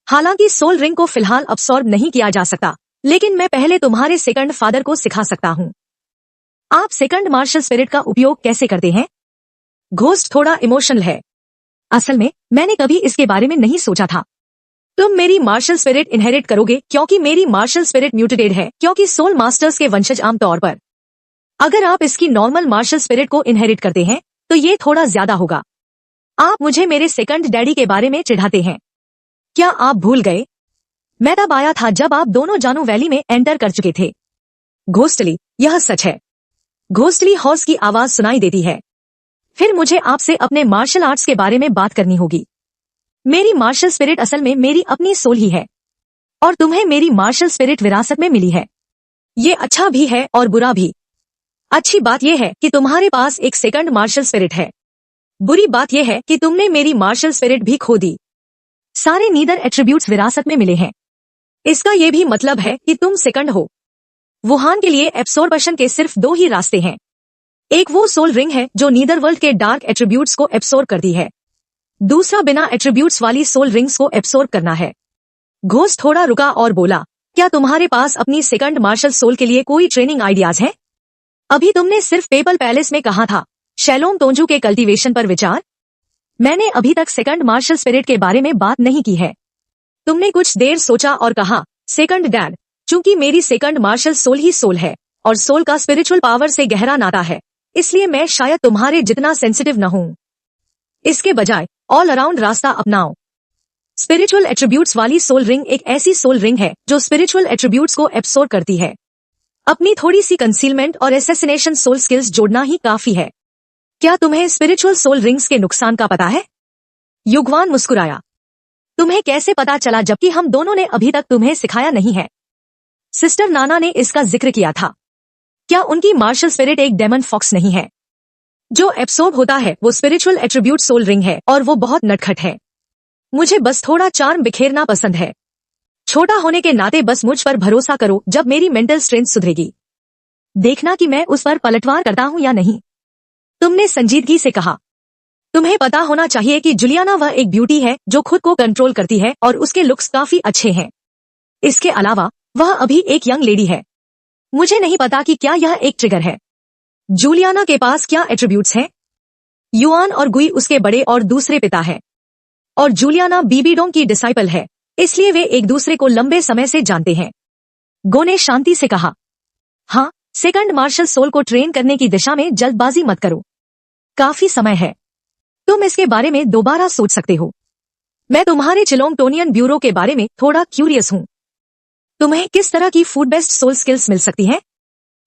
हालांकि सोल रिंग को फिलहाल अब्सॉर्ब नहीं किया जा सकता, लेकिन मैं पहले तुम्हारे सेकंड फादर को सिखा सकता हूँ। आप सेकंड मार्शल स्पिरिट का उपयोग कैसे करते हैं? घोस्ट थोड़ा इमोशनल है। असल में मैंने कभी इसके बारे में नहीं सोचा था। तुम मेरी मार्शल स्पिरिट इनहेरिट करोगे क्योंकि मेरी मार्शल स्पिरिट म्यूटेटेड है, क्योंकि सोल मास्टर्स के वंशज आमतौर पर, अगर आप इसकी नॉर्मल मार्शल स्पिरिट को इनहेरिट करते हैं तो ये थोड़ा ज्यादा होगा। आप मुझे मेरे सेकंड डैडी के बारे में चिढ़ाते हैं। क्या आप भूल गए? मैं तब आया था जब आप दोनों जानू वैली में एंटर कर चुके थे। घोस्टली, यह सच है। घोस्टली हॉर्स की आवाज सुनाई देती है। फिर मुझे आपसे अपने मार्शल आर्ट्स के बारे में बात करनी होगी। मेरी मार्शल स्पिरिट असल में मेरी अपनी सोल ही है, और तुम्हें मेरी मार्शल स्पिरिट विरासत में मिली है। ये अच्छा भी है और बुरा भी। अच्छी बात यह है कि तुम्हारे पास एक सेकंड मार्शल स्पिरिट है। बुरी बात यह है कि तुमने मेरी मार्शल स्पिरिट भी खो दी। सारे नीदर एट्रीब्यूट्स विरासत में मिले हैं। इसका यह भी मतलब है कि तुम सेकंड हो। वुहान के लिए एब्सॉर्प्शन के सिर्फ 2 ही रास्ते हैं। एक वो सोल रिंग है जो नीदरवर्ल्ड के डार्क एट्रीब्यूट्स को एब्सॉर्ब करती है, दूसरा बिना एट्रीब्यूट्स वाली सोल रिंग्स को एब्सॉर्ब करना है। घोस्ट थोड़ा रुका और बोला, क्या तुम्हारे पास अपनी सेकंड मार्शल सोल के लिए कोई ट्रेनिंग आइडियाज है? अभी तुमने सिर्फ पेपल पैलेस में कहा था शैलोंग तोंजू के कल्टीवेशन पर विचार। मैंने अभी तक सेकंड मार्शल स्पिरिट के बारे में बात नहीं की है। तुमने कुछ देर सोचा और कहा, सेकंड डैड, चूंकि मेरी सेकंड मार्शल सोल ही सोल है और सोल का स्पिरिचुअल पावर से गहरा नाता है, इसलिए मैं शायद तुम्हारे जितना सेंसिटिव न हूं। इसके बजाय ऑल अराउंड रास्ता अपनाओ। स्पिरिचुअल एट्रीब्यूट्स वाली सोल रिंग एक ऐसी सोल रिंग है जो स्पिरिचुअल एट्रीब्यूट्स को एब्सॉर्ब करती है। अपनी थोड़ी सी कंसीलमेंट और एसेसिनेशन सोल स्किल्स जोड़ना ही काफी है। क्या तुम्हें स्पिरिचुअल सोल रिंग्स के नुकसान का पता है? युगवान मुस्कुराया। तुम्हें कैसे पता चला जबकि हम दोनों ने अभी तक तुम्हें सिखाया नहीं है? सिस्टर नाना ने इसका जिक्र किया था। क्या उनकी मार्शल स्पिरिट एक डेमन फॉक्स नहीं है? जो एब्सॉर्ब होता है वो स्पिरिचुअल एट्रीब्यूट सोल रिंग है और वो बहुत नटखट है। मुझे बस थोड़ा चार्म बिखेरना पसंद है। छोटा होने के नाते बस मुझ पर भरोसा करो, जब मेरी मेंटल स्ट्रेंथ सुधरेगी देखना कि मैं उस पर पलटवार करता हूं या नहीं। तुमने संजीदगी से कहा, तुम्हें पता होना चाहिए कि जुलियाना वह एक ब्यूटी है जो खुद को कंट्रोल करती है और उसके लुक्स काफी अच्छे हैं। इसके अलावा वह अभी एक यंग लेडी है। मुझे नहीं पता कि क्या यह एक ट्रिगर है। जूलियाना के पास क्या एट्रीब्यूट्स हैं? युआन और गुई उसके बड़े और दूसरे पिता है और जूलियाना बीबीडोंग की डिसाइपल है, इसलिए वे एक दूसरे को लंबे समय से जानते हैं। गो ने शांति से कहा, हाँ, सेकंड मार्शल सोल को ट्रेन करने की दिशा में जल्दबाजी मत करो। काफी समय है, तुम इसके बारे में दोबारा सोच सकते हो। मैं तुम्हारे चिलोंगटोनियन ब्यूरो के बारे में थोड़ा क्यूरियस हूँ। तुम्हें किस तरह की फूड बेस्ड सोल स्किल्स मिल सकती हैं?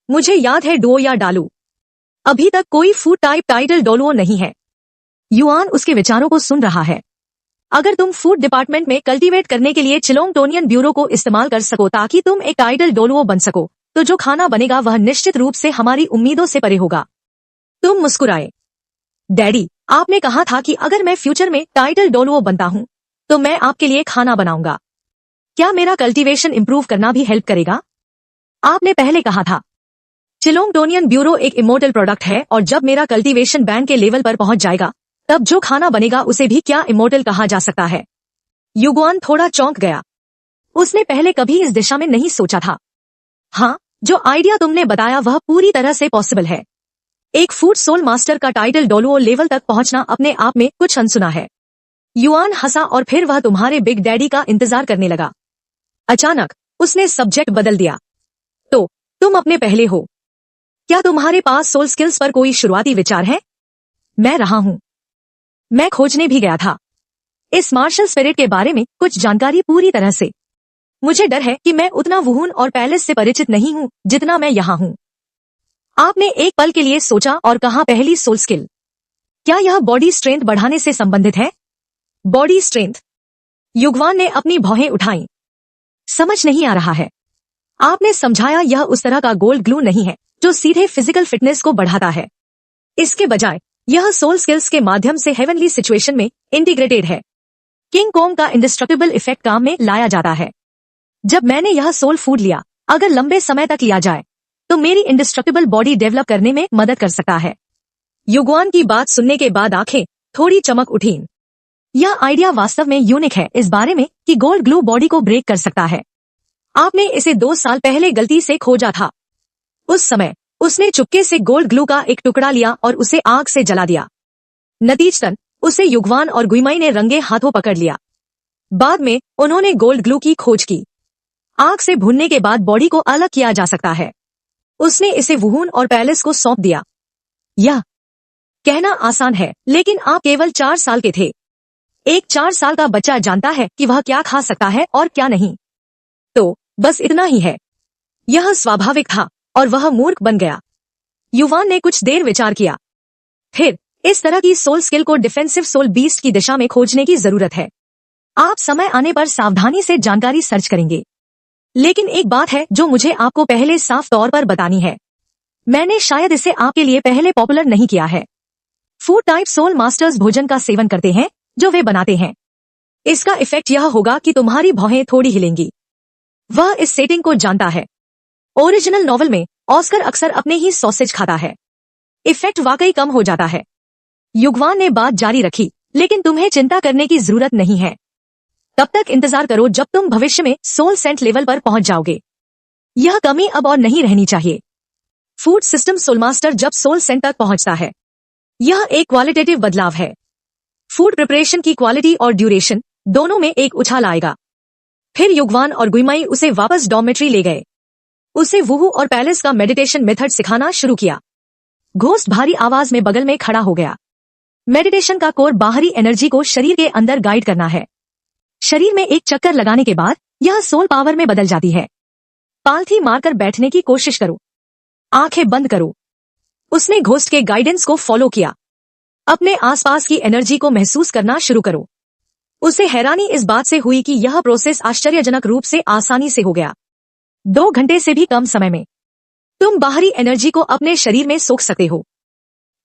मुझे याद है डुओ या डालू। अभी तक कोई फूड टाइप टाइटल डोलुओ नहीं है। युआन उसके विचारों को सुन रहा है। अगर तुम फूड डिपार्टमेंट में कल्टीवेट करने के लिए चिलोंगटोनियन ब्यूरो को इस्तेमाल कर सको ताकि तुम एक टाइटल डोलुओ बन सको, तो जो खाना बनेगा वह निश्चित रूप से हमारी उम्मीदों से परे होगा। तुम मुस्कुराए। डैडी, आपने कहा था कि अगर मैं फ्यूचर में टाइटल डोलुओ बनता हूं तो मैं आपके लिए खाना बनाऊंगा। क्या मेरा कल्टीवेशन इंप्रूव करना भी हेल्प करेगा? आपने पहले कहा था। चिलोंगटोनियन ब्यूरो एक इमोर्टल प्रोडक्ट है और जब मेरा कल्टीवेशन बैंक के लेवल पर पहुंच जाएगा तब जो खाना बनेगा उसे भी क्या इमोर्टल कहा जा सकता है? युगवान थोड़ा चौंक गया। उसने पहले कभी इस दिशा में नहीं सोचा था। हाँ, जो आइडिया तुमने बताया वह पूरी तरह से पॉसिबल है। एक फूड सोल मास्टर का टाइटल डोलुओ लेवल तक पहुंचना अपने आप में कुछ अनसुना है। युआन हंसा और फिर वह तुम्हारे बिग डैडी का इंतजार करने लगा। अचानक उसने सब्जेक्ट बदल दिया। तो तुम अपने पहले हो। क्या तुम्हारे पास सोल स्किल्स पर कोई शुरुआती विचार है? मैं रहा हूं। मैं खोजने भी गया था इस मार्शल स्पिरिट के बारे में कुछ जानकारी पूरी तरह से। मुझे डर है कि मैं उतना वुहुन और पैलेस से परिचित नहीं हूं जितना मैं यहाँ हूं। आपने एक पल के लिए सोचा और कहा, पहली सोल स्किल, क्या यह बॉडी स्ट्रेंथ बढ़ाने से संबंधित है? Body strength? युगवान ने अपनी भौहें उठाई। समझ नहीं आ रहा है। आपने समझाया, यह उस तरह का गोल्ड ग्लू नहीं है जो सीधे फिजिकल फिटनेस को बढ़ाता है। इसके बजाय यह सोल स्किल्स के माध्यम से हेवनली सिचुएशन में इंटीग्रेटेड है। किंग कोंग का इंडिस्ट्रक्टिबल इफेक्ट काम में लाया जाता है। जब मैंने यह सोल फूड लिया, अगर लंबे समय तक लिया जाए तो मेरी इंडिस्ट्रक्टिबल बॉडी डेवलप करने में मदद कर सकता है। युगवान की बात सुनने के बाद आंखें थोड़ी चमक उठी। यह आइडिया वास्तव में यूनिक है इस बारे में कि गोल्ड ग्लू बॉडी को ब्रेक कर सकता है। आपने इसे 2 साल पहले गलती से खोजा था। उस समय उसने चुपके से गोल्ड ग्लू का एक टुकड़ा लिया और उसे आग से जला दिया। नतीजतन उसे युगवान और गुइमाई ने रंगे हाथों पकड़ लिया। बाद में उन्होंने गोल्ड ग्लू की खोज की। आग से भूनने के बाद बॉडी को अलग किया जा सकता है। उसने इसे वुहुन और पैलेस को सौंप दिया। यह कहना आसान है, लेकिन आप केवल 4 साल के थे। एक 4 साल का बच्चा जानता है कि वह क्या खा सकता है और क्या नहीं। तो बस इतना ही है। यह स्वाभाविक था और वह मूर्ख बन गया। युवान ने कुछ देर विचार किया। फिर इस तरह की सोल स्किल को डिफेंसिव सोल बीस्ट की दिशा में खोजने की जरूरत है। आप समय आने पर सावधानी से जानकारी सर्च करेंगे। लेकिन एक बात है जो मुझे आपको पहले साफ तौर पर बतानी है। मैंने शायद इसे आपके लिए पहले पॉपुलर नहीं किया है। फूड टाइप सोल मास्टर्स भोजन का सेवन करते हैं जो वे बनाते हैं। इसका इफेक्ट यह होगा कि तुम्हारी भौहें थोड़ी हिलेंगी। वह इस सेटिंग को जानता है। ओरिजिनल नॉवल में ऑस्कर अक्सर अपने ही सॉसेज खाता है। इफेक्ट वाकई कम हो जाता है। युगवान ने बात जारी रखी, लेकिन तुम्हें चिंता करने की जरूरत नहीं है। तब तक इंतजार करो जब तुम भविष्य में सोल सेंट लेवल पर पहुंच जाओगे। यह कमी अब और नहीं रहनी चाहिए। फूड सिस्टम सोलमास्टर जब सोल सेंट तक पहुंचता है, यह एक क्वालिटेटिव बदलाव है। फूड प्रिपरेशन की क्वालिटी और ड्यूरेशन दोनों में एक उछाल आएगा। फिर युगवान और गुइमाई उसे वापस डॉर्मेट्री ले गए। उसे वुहू और पैलेस का मेडिटेशन मेथड सिखाना शुरू किया। घोस्ट भारी आवाज में बगल में खड़ा हो गया। मेडिटेशन का कोर बाहरी एनर्जी को शरीर के अंदर गाइड करना है। शरीर में एक चक्कर लगाने के बाद यह सोल पावर में बदल जाती है। पालथी मारकर बैठने की कोशिश करो, आंखें बंद करो। उसने घोस्ट के गाइडेंस को फॉलो किया। अपने आसपास की एनर्जी को महसूस करना शुरू करो। उसे हैरानी इस बात से हुई कि यह प्रोसेस आश्चर्यजनक रूप से आसानी से हो गया। 2 घंटे से भी कम समय में तुम बाहरी एनर्जी को अपने शरीर में सोख सकते हो।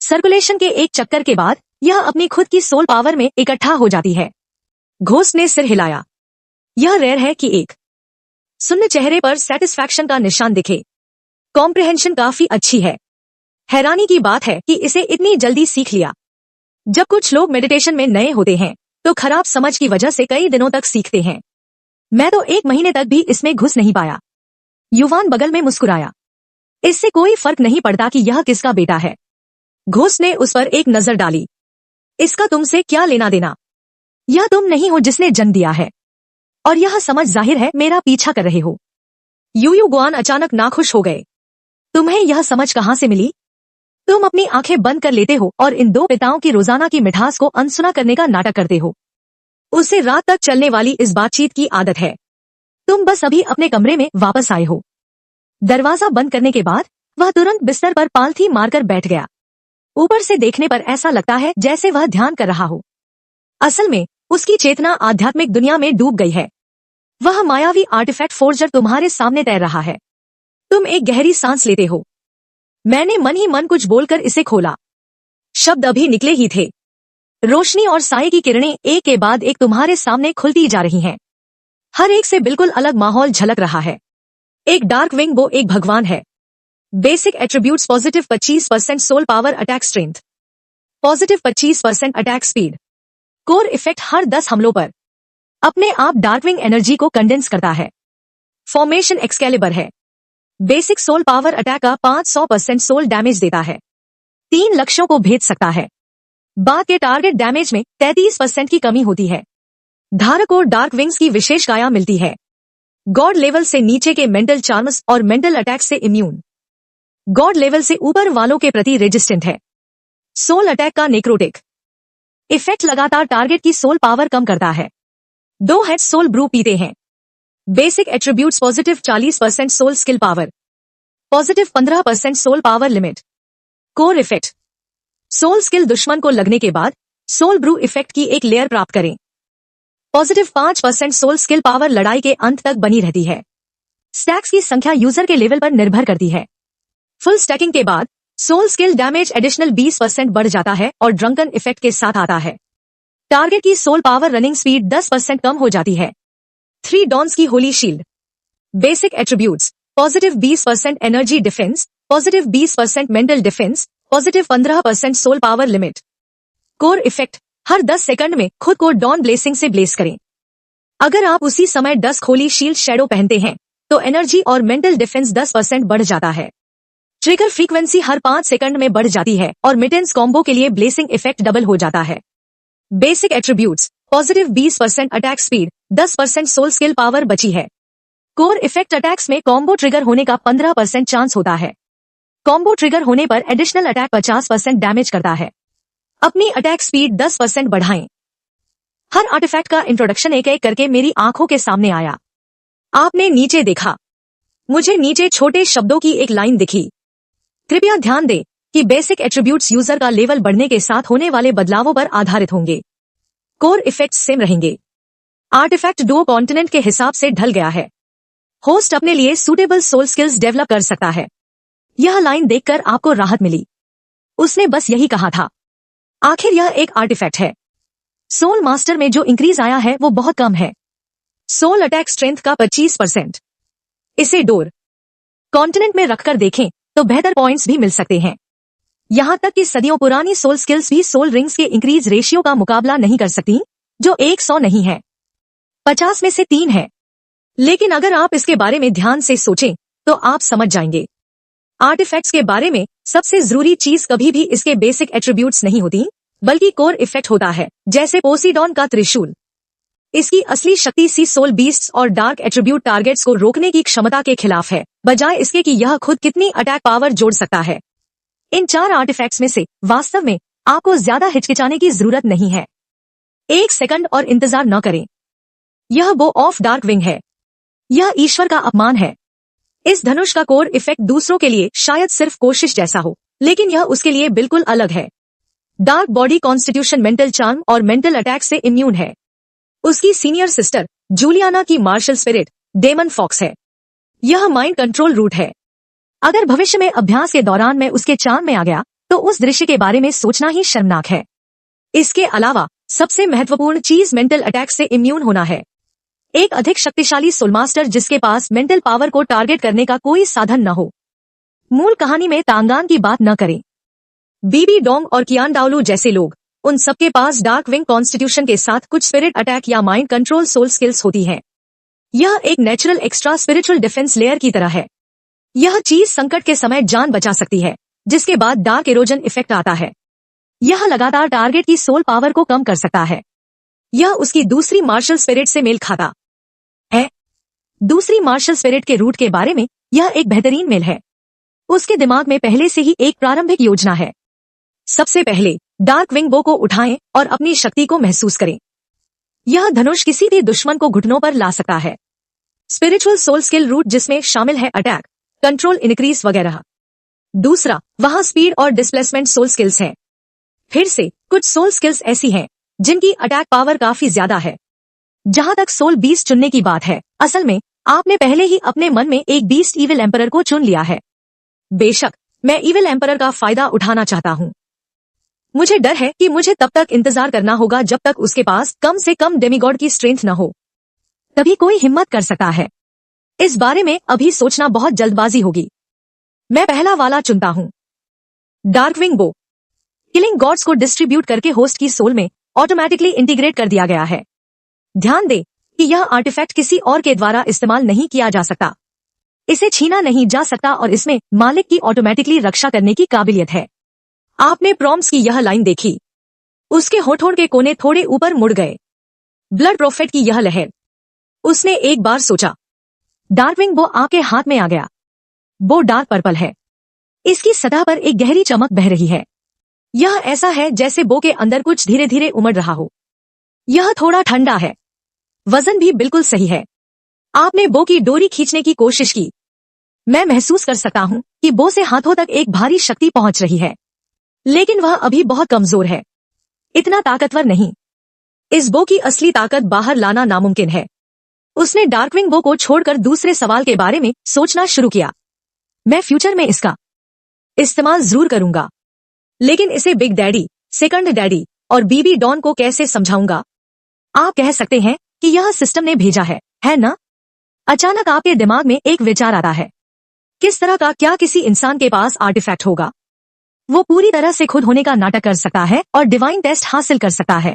सर्कुलेशन के एक चक्कर के बाद यह अपनी खुद की सोल पावर में इकट्ठा हो जाती है। घोस्ट ने सिर हिलाया। यह रेयर है कि एक सुन्न चेहरे पर सेटिस्फैक्शन का निशान दिखे। कॉम्प्रिहेंशन काफी अच्छी है। हैरानी की बात है कि इसे इतनी जल्दी सीख लिया। जब कुछ लोग मेडिटेशन में नए होते हैं तो खराब समझ की वजह से कई दिनों तक सीखते हैं। मैं तो 1 महीने तक भी इसमें घुस नहीं पाया। युवान बगल में मुस्कुराया। इससे कोई फर्क नहीं पड़ता कि यह किसका बेटा है। घोस्ट ने उस पर एक नजर डाली। इसका तुमसे क्या लेना देना? यह तुम नहीं हो जिसने जन्म दिया है, और यह समझ जाहिर है मेरा पीछा कर रहे हो। यूयू गुआन अचानक नाखुश हो गए। तुम्हें यह समझ कहां से मिली? तुम अपनी आंखें बंद कर लेते हो और इन 2 पिताओं की रोजाना की मिठास को अनसुना करने का नाटक करते हो। उसे रात तक चलने वाली इस बातचीत की आदत है। तुम बस अभी अपने कमरे में वापस आए हो। दरवाजा बंद करने के बाद वह तुरंत बिस्तर पर पालथी मारकर बैठ गया। ऊपर से देखने पर ऐसा लगता है जैसे वह ध्यान कर रहा हो। असल में उसकी चेतना आध्यात्मिक दुनिया में डूब गई है। वह मायावी आर्टिफैक्ट फोर्जर तुम्हारे सामने तैर रहा है। तुम एक गहरी सांस लेते हो। मैंने मन ही मन कुछ बोलकर इसे खोला। शब्द अभी निकले ही थे। रोशनी और साये की किरणें एक के बाद एक तुम्हारे सामने खुलती जा रही हैं। हर एक से बिल्कुल अलग माहौल झलक रहा है। एक डार्क विंग वो एक भगवान है। Basic attributes positive 25% soul power attack strength, positive 25% attack speed. Core effect हर 10 हमलों पर अपने आप डार्कविंग एनर्जी को कंडेंस करता है। फॉर्मेशन एक्सकैलिबर है। बेसिक सोल पावर अटैक का 500% सोल डैमेज देता है। 3 लक्ष्यों को भेद सकता है। बाद के टारगेट डैमेज में 33% की कमी होती है। धारक को डार्क विंग्स की विशेष काया मिलती है। गॉड लेवल से नीचे के मेंटल चार्म्स और मेंटल अटैक से इम्यून। गॉड लेवल से ऊपर वालों के प्रति रेजिस्टेंट है। सोल अटैक का नेक्रोटिक इफेक्ट लगातार टारगेट की सोल पावर कम करता है। 2 हेड सोल ब्रू पीते हैं। Basic attributes positive 40% soul skill power, positive 15% soul power limit. Core effect soul skill दुश्मन को लगने के बाद सोल ब्रू इफेक्ट की एक लेयर प्राप्त करें। पॉजिटिव 5% सोल स्किल पावर लड़ाई के अंत तक बनी रहती है। स्टैक्स की संख्या यूजर के लेवल पर निर्भर करती है। फुल स्टैकिंग के बाद सोल स्किल डैमेज एडिशनल 20% बढ़ जाता है और ड्रंकन इफेक्ट के साथ आता है। टारगेट की सोल पावर रनिंग स्पीड 10% कम हो जाती है। 3 डॉन्स की holy shield. Basic attributes positive 20% energy defense, positive 20% mental defense, positive 15% soul power limit. Core effect हर 10 सेकंड में खुद को डॉन ब्लेसिंग से ब्लेस करें। अगर आप उसी समय 10 होली शील्ड शैडो पहनते हैं तो एनर्जी और मेंटल डिफेंस 10% बढ़ जाता है। ट्रिगर फ्रीक्वेंसी हर 5 सेकंड में बढ़ जाती है और मिटेंस कॉम्बो के लिए ब्लेसिंग इफेक्ट डबल हो जाता है। Basic attributes positive 20% attack speed, 10% soul skill power बची है। कोर इफेक्ट अटैक्स में कॉम्बो ट्रिगर होने का 15% चांस होता है। कॉम्बो ट्रिगर होने पर एडिशनल अटैक 50% डैमेज करता है। अपनी अटैक स्पीड 10% बढ़ाएं। हर आर्टिफैक्ट का इंट्रोडक्शन एक एक करके मेरी आंखों के सामने आया। आपने नीचे देखा। मुझे नीचे छोटे शब्दों की एक लाइन दिखी। कृपया ध्यान दें कि बेसिक एट्रीब्यूट्स यूजर का लेवल बढ़ने के साथ होने वाले बदलावों पर आधारित होंगे। कोर इफेक्ट्स सेम रहेंगे। आर्टिफैक्ट डुओ कॉन्टिनेंट के हिसाब से ढल गया है। होस्ट अपने लिए सूटेबल सोल स्किल्स डेवलप कर सकता है। यह लाइन देखकर आपको राहत मिली। उसने बस यही कहा था। आखिर यह एक आर्टिफैक्ट है। सोल मास्टर में जो इंक्रीज आया है वो बहुत कम है। सोल अटैक स्ट्रेंथ का 25%। इसे डोर कॉन्टिनेंट में रखकर देखें तो बेहतर पॉइंट्स भी मिल सकते हैं। यहाँ तक कि सदियों पुरानी सोल स्किल्स भी सोल रिंग्स के इंक्रीज रेशियो का मुकाबला नहीं कर सकती, जो 100 नहीं है, 50 में से 3 है। लेकिन अगर आप इसके बारे में ध्यान से सोचें तो आप समझ जाएंगे। आर्टिफैक्ट्स के बारे में सबसे जरूरी चीज कभी भी इसके बेसिक एट्रीब्यूट्स नहीं होती, बल्कि कोर इफेक्ट होता है, जैसे पोसीडॉन का त्रिशूल। इसकी असली शक्ति सी सोल बीस्ट्स और डार्क एट्रीब्यूट टारगेट्स को रोकने की क्षमता के खिलाफ है, बजाय इसके कि यह खुद कितनी अटैक पावर जोड़ सकता है। इन 4 आर्टिफैक्ट्स में से वास्तव में आपको ज्यादा हिचकिचाने की जरूरत नहीं है। 1 सेकंड और इंतजार न करें। यह बो ऑफ डार्क विंग है। यह ईश्वर का अपमान है। इस धनुष का कोर इफेक्ट दूसरों के लिए शायद सिर्फ कोशिश जैसा हो, लेकिन यह उसके लिए बिल्कुल अलग है। Dark body constitution mental charm और मेंटल अटैक से इम्यून है। उसकी सीनियर सिस्टर जूलियाना की मार्शल स्पिरिट डेमन फॉक्स है। यह माइंड कंट्रोल रूट है। अगर भविष्य में अभ्यास के दौरान मैं उसके चार्म में आ गया तो उस दृश्य के बारे में सोचना ही शर्मनाक है। इसके अलावा सबसे महत्वपूर्ण चीज मेंटल अटैक से इम्यून होना है। एक अधिक शक्तिशाली सोलमास्टर जिसके पास मेंटल पावर को टारगेट करने का कोई साधन न हो। मूल कहानी में तांगान की बात न करें। बीबी डोंग और कियान डाओलू जैसे लोग, उन सबके पास डार्क विंग कॉन्स्टिट्यूशन के साथ कुछ स्पिरिट अटैक या माइंड कंट्रोल सोल स्किल्स होती हैं। यह एक natural extra spiritual defence layer की तरह है। यह चीज संकट के समय जान बचा सकती है, जिसके बाद डार्क इरोजन इफेक्ट आता है। यह लगातार टारगेट की सोल पावर को कम कर सकता है। यह उसकी दूसरी मार्शल स्पिरिट से मेल खाता है। दूसरी मार्शल स्पिरिट के रूट के बारे में यह एक बेहतरीन मेल है। उसके दिमाग में पहले से ही एक प्रारंभिक योजना है। सबसे पहले डार्क विंग बो को उठाएं और अपनी शक्ति को महसूस करें। यह धनुष किसी भी दुश्मन को घुटनों पर ला सकता है। स्पिरिचुअल सोल स्किल रूट जिसमें शामिल है अटैक, कंट्रोल, इनक्रीज वगैरह। दूसरा, वहां स्पीड और डिस्प्लेसमेंट सोल स्किल्स हैं। फिर से कुछ सोल स्किल्स ऐसी हैं जिनकी अटैक पावर काफी ज्यादा है। जहां तक सोल बीस्ट चुनने की बात है, असल में आपने पहले ही अपने मन में एक बीस्ट इविल एम्परर को चुन लिया है। बेशक मैं इविल एम्परर का फायदा उठाना चाहता हूं। मुझे डर है कि मुझे तब तक इंतजार करना होगा जब तक उसके पास कम से कम डेमिगॉड की स्ट्रेंथ न हो। तभी कोई हिम्मत कर सकता है। इस बारे में अभी सोचना बहुत जल्दबाजी होगी। मैं पहला वाला चुनता हूं, डार्क विंग बो। किलिंग गॉड्स को डिस्ट्रीब्यूट करके होस्ट की सोल में ऑटोमेटिकली इंटीग्रेट कर दिया गया है। ध्यान दें कि यह आर्टिफैक्ट किसी और के द्वारा इस्तेमाल नहीं किया जा सकता। इसे छीना नहीं जा सकता और इसमें मालिक की ऑटोमेटिकली रक्षा करने की काबिलियत है। आपने प्रॉम्प्ट्स की यह लाइन देखी। उसके होठों के कोने थोड़े ऊपर मुड़ गए। ब्लड प्रोफेट की यह लहर। उसने एक बार सोचा। डार्कविंग बो आपके हाथ में आ गया। बो डार्क पर्पल है। इसकी सतह पर एक गहरी चमक बह रही है। यह ऐसा है जैसे बो के अंदर कुछ धीरे धीरे उमड़ रहा हो। यह थोड़ा ठंडा है। वजन भी बिल्कुल सही है। आपने बो की डोरी खींचने की कोशिश की। मैं महसूस कर सकता हूं कि बो से हाथों तक एक भारी शक्ति पहुंच रही है, लेकिन वह अभी बहुत कमजोर है, इतना ताकतवर नहीं। इस बो की असली ताकत बाहर लाना नामुमकिन है। उसने डार्कविंग बो को छोड़कर दूसरे सवाल के बारे में सोचना शुरू किया। मैं फ्यूचर में इसका इस्तेमाल जरूर करूंगा, लेकिन इसे बिग डैडी, सेकंड डैडी और बीबी डॉन को कैसे समझाऊंगा? आप कह सकते हैं कि यह सिस्टम ने भेजा है ना? अचानक आपके दिमाग में एक विचार आता है। किस तरह का? क्या किसी इंसान के पास आर्टिफैक्ट होगा? वो पूरी तरह से खुद होने का नाटक कर सकता है और डिवाइन टेस्ट हासिल कर सकता है।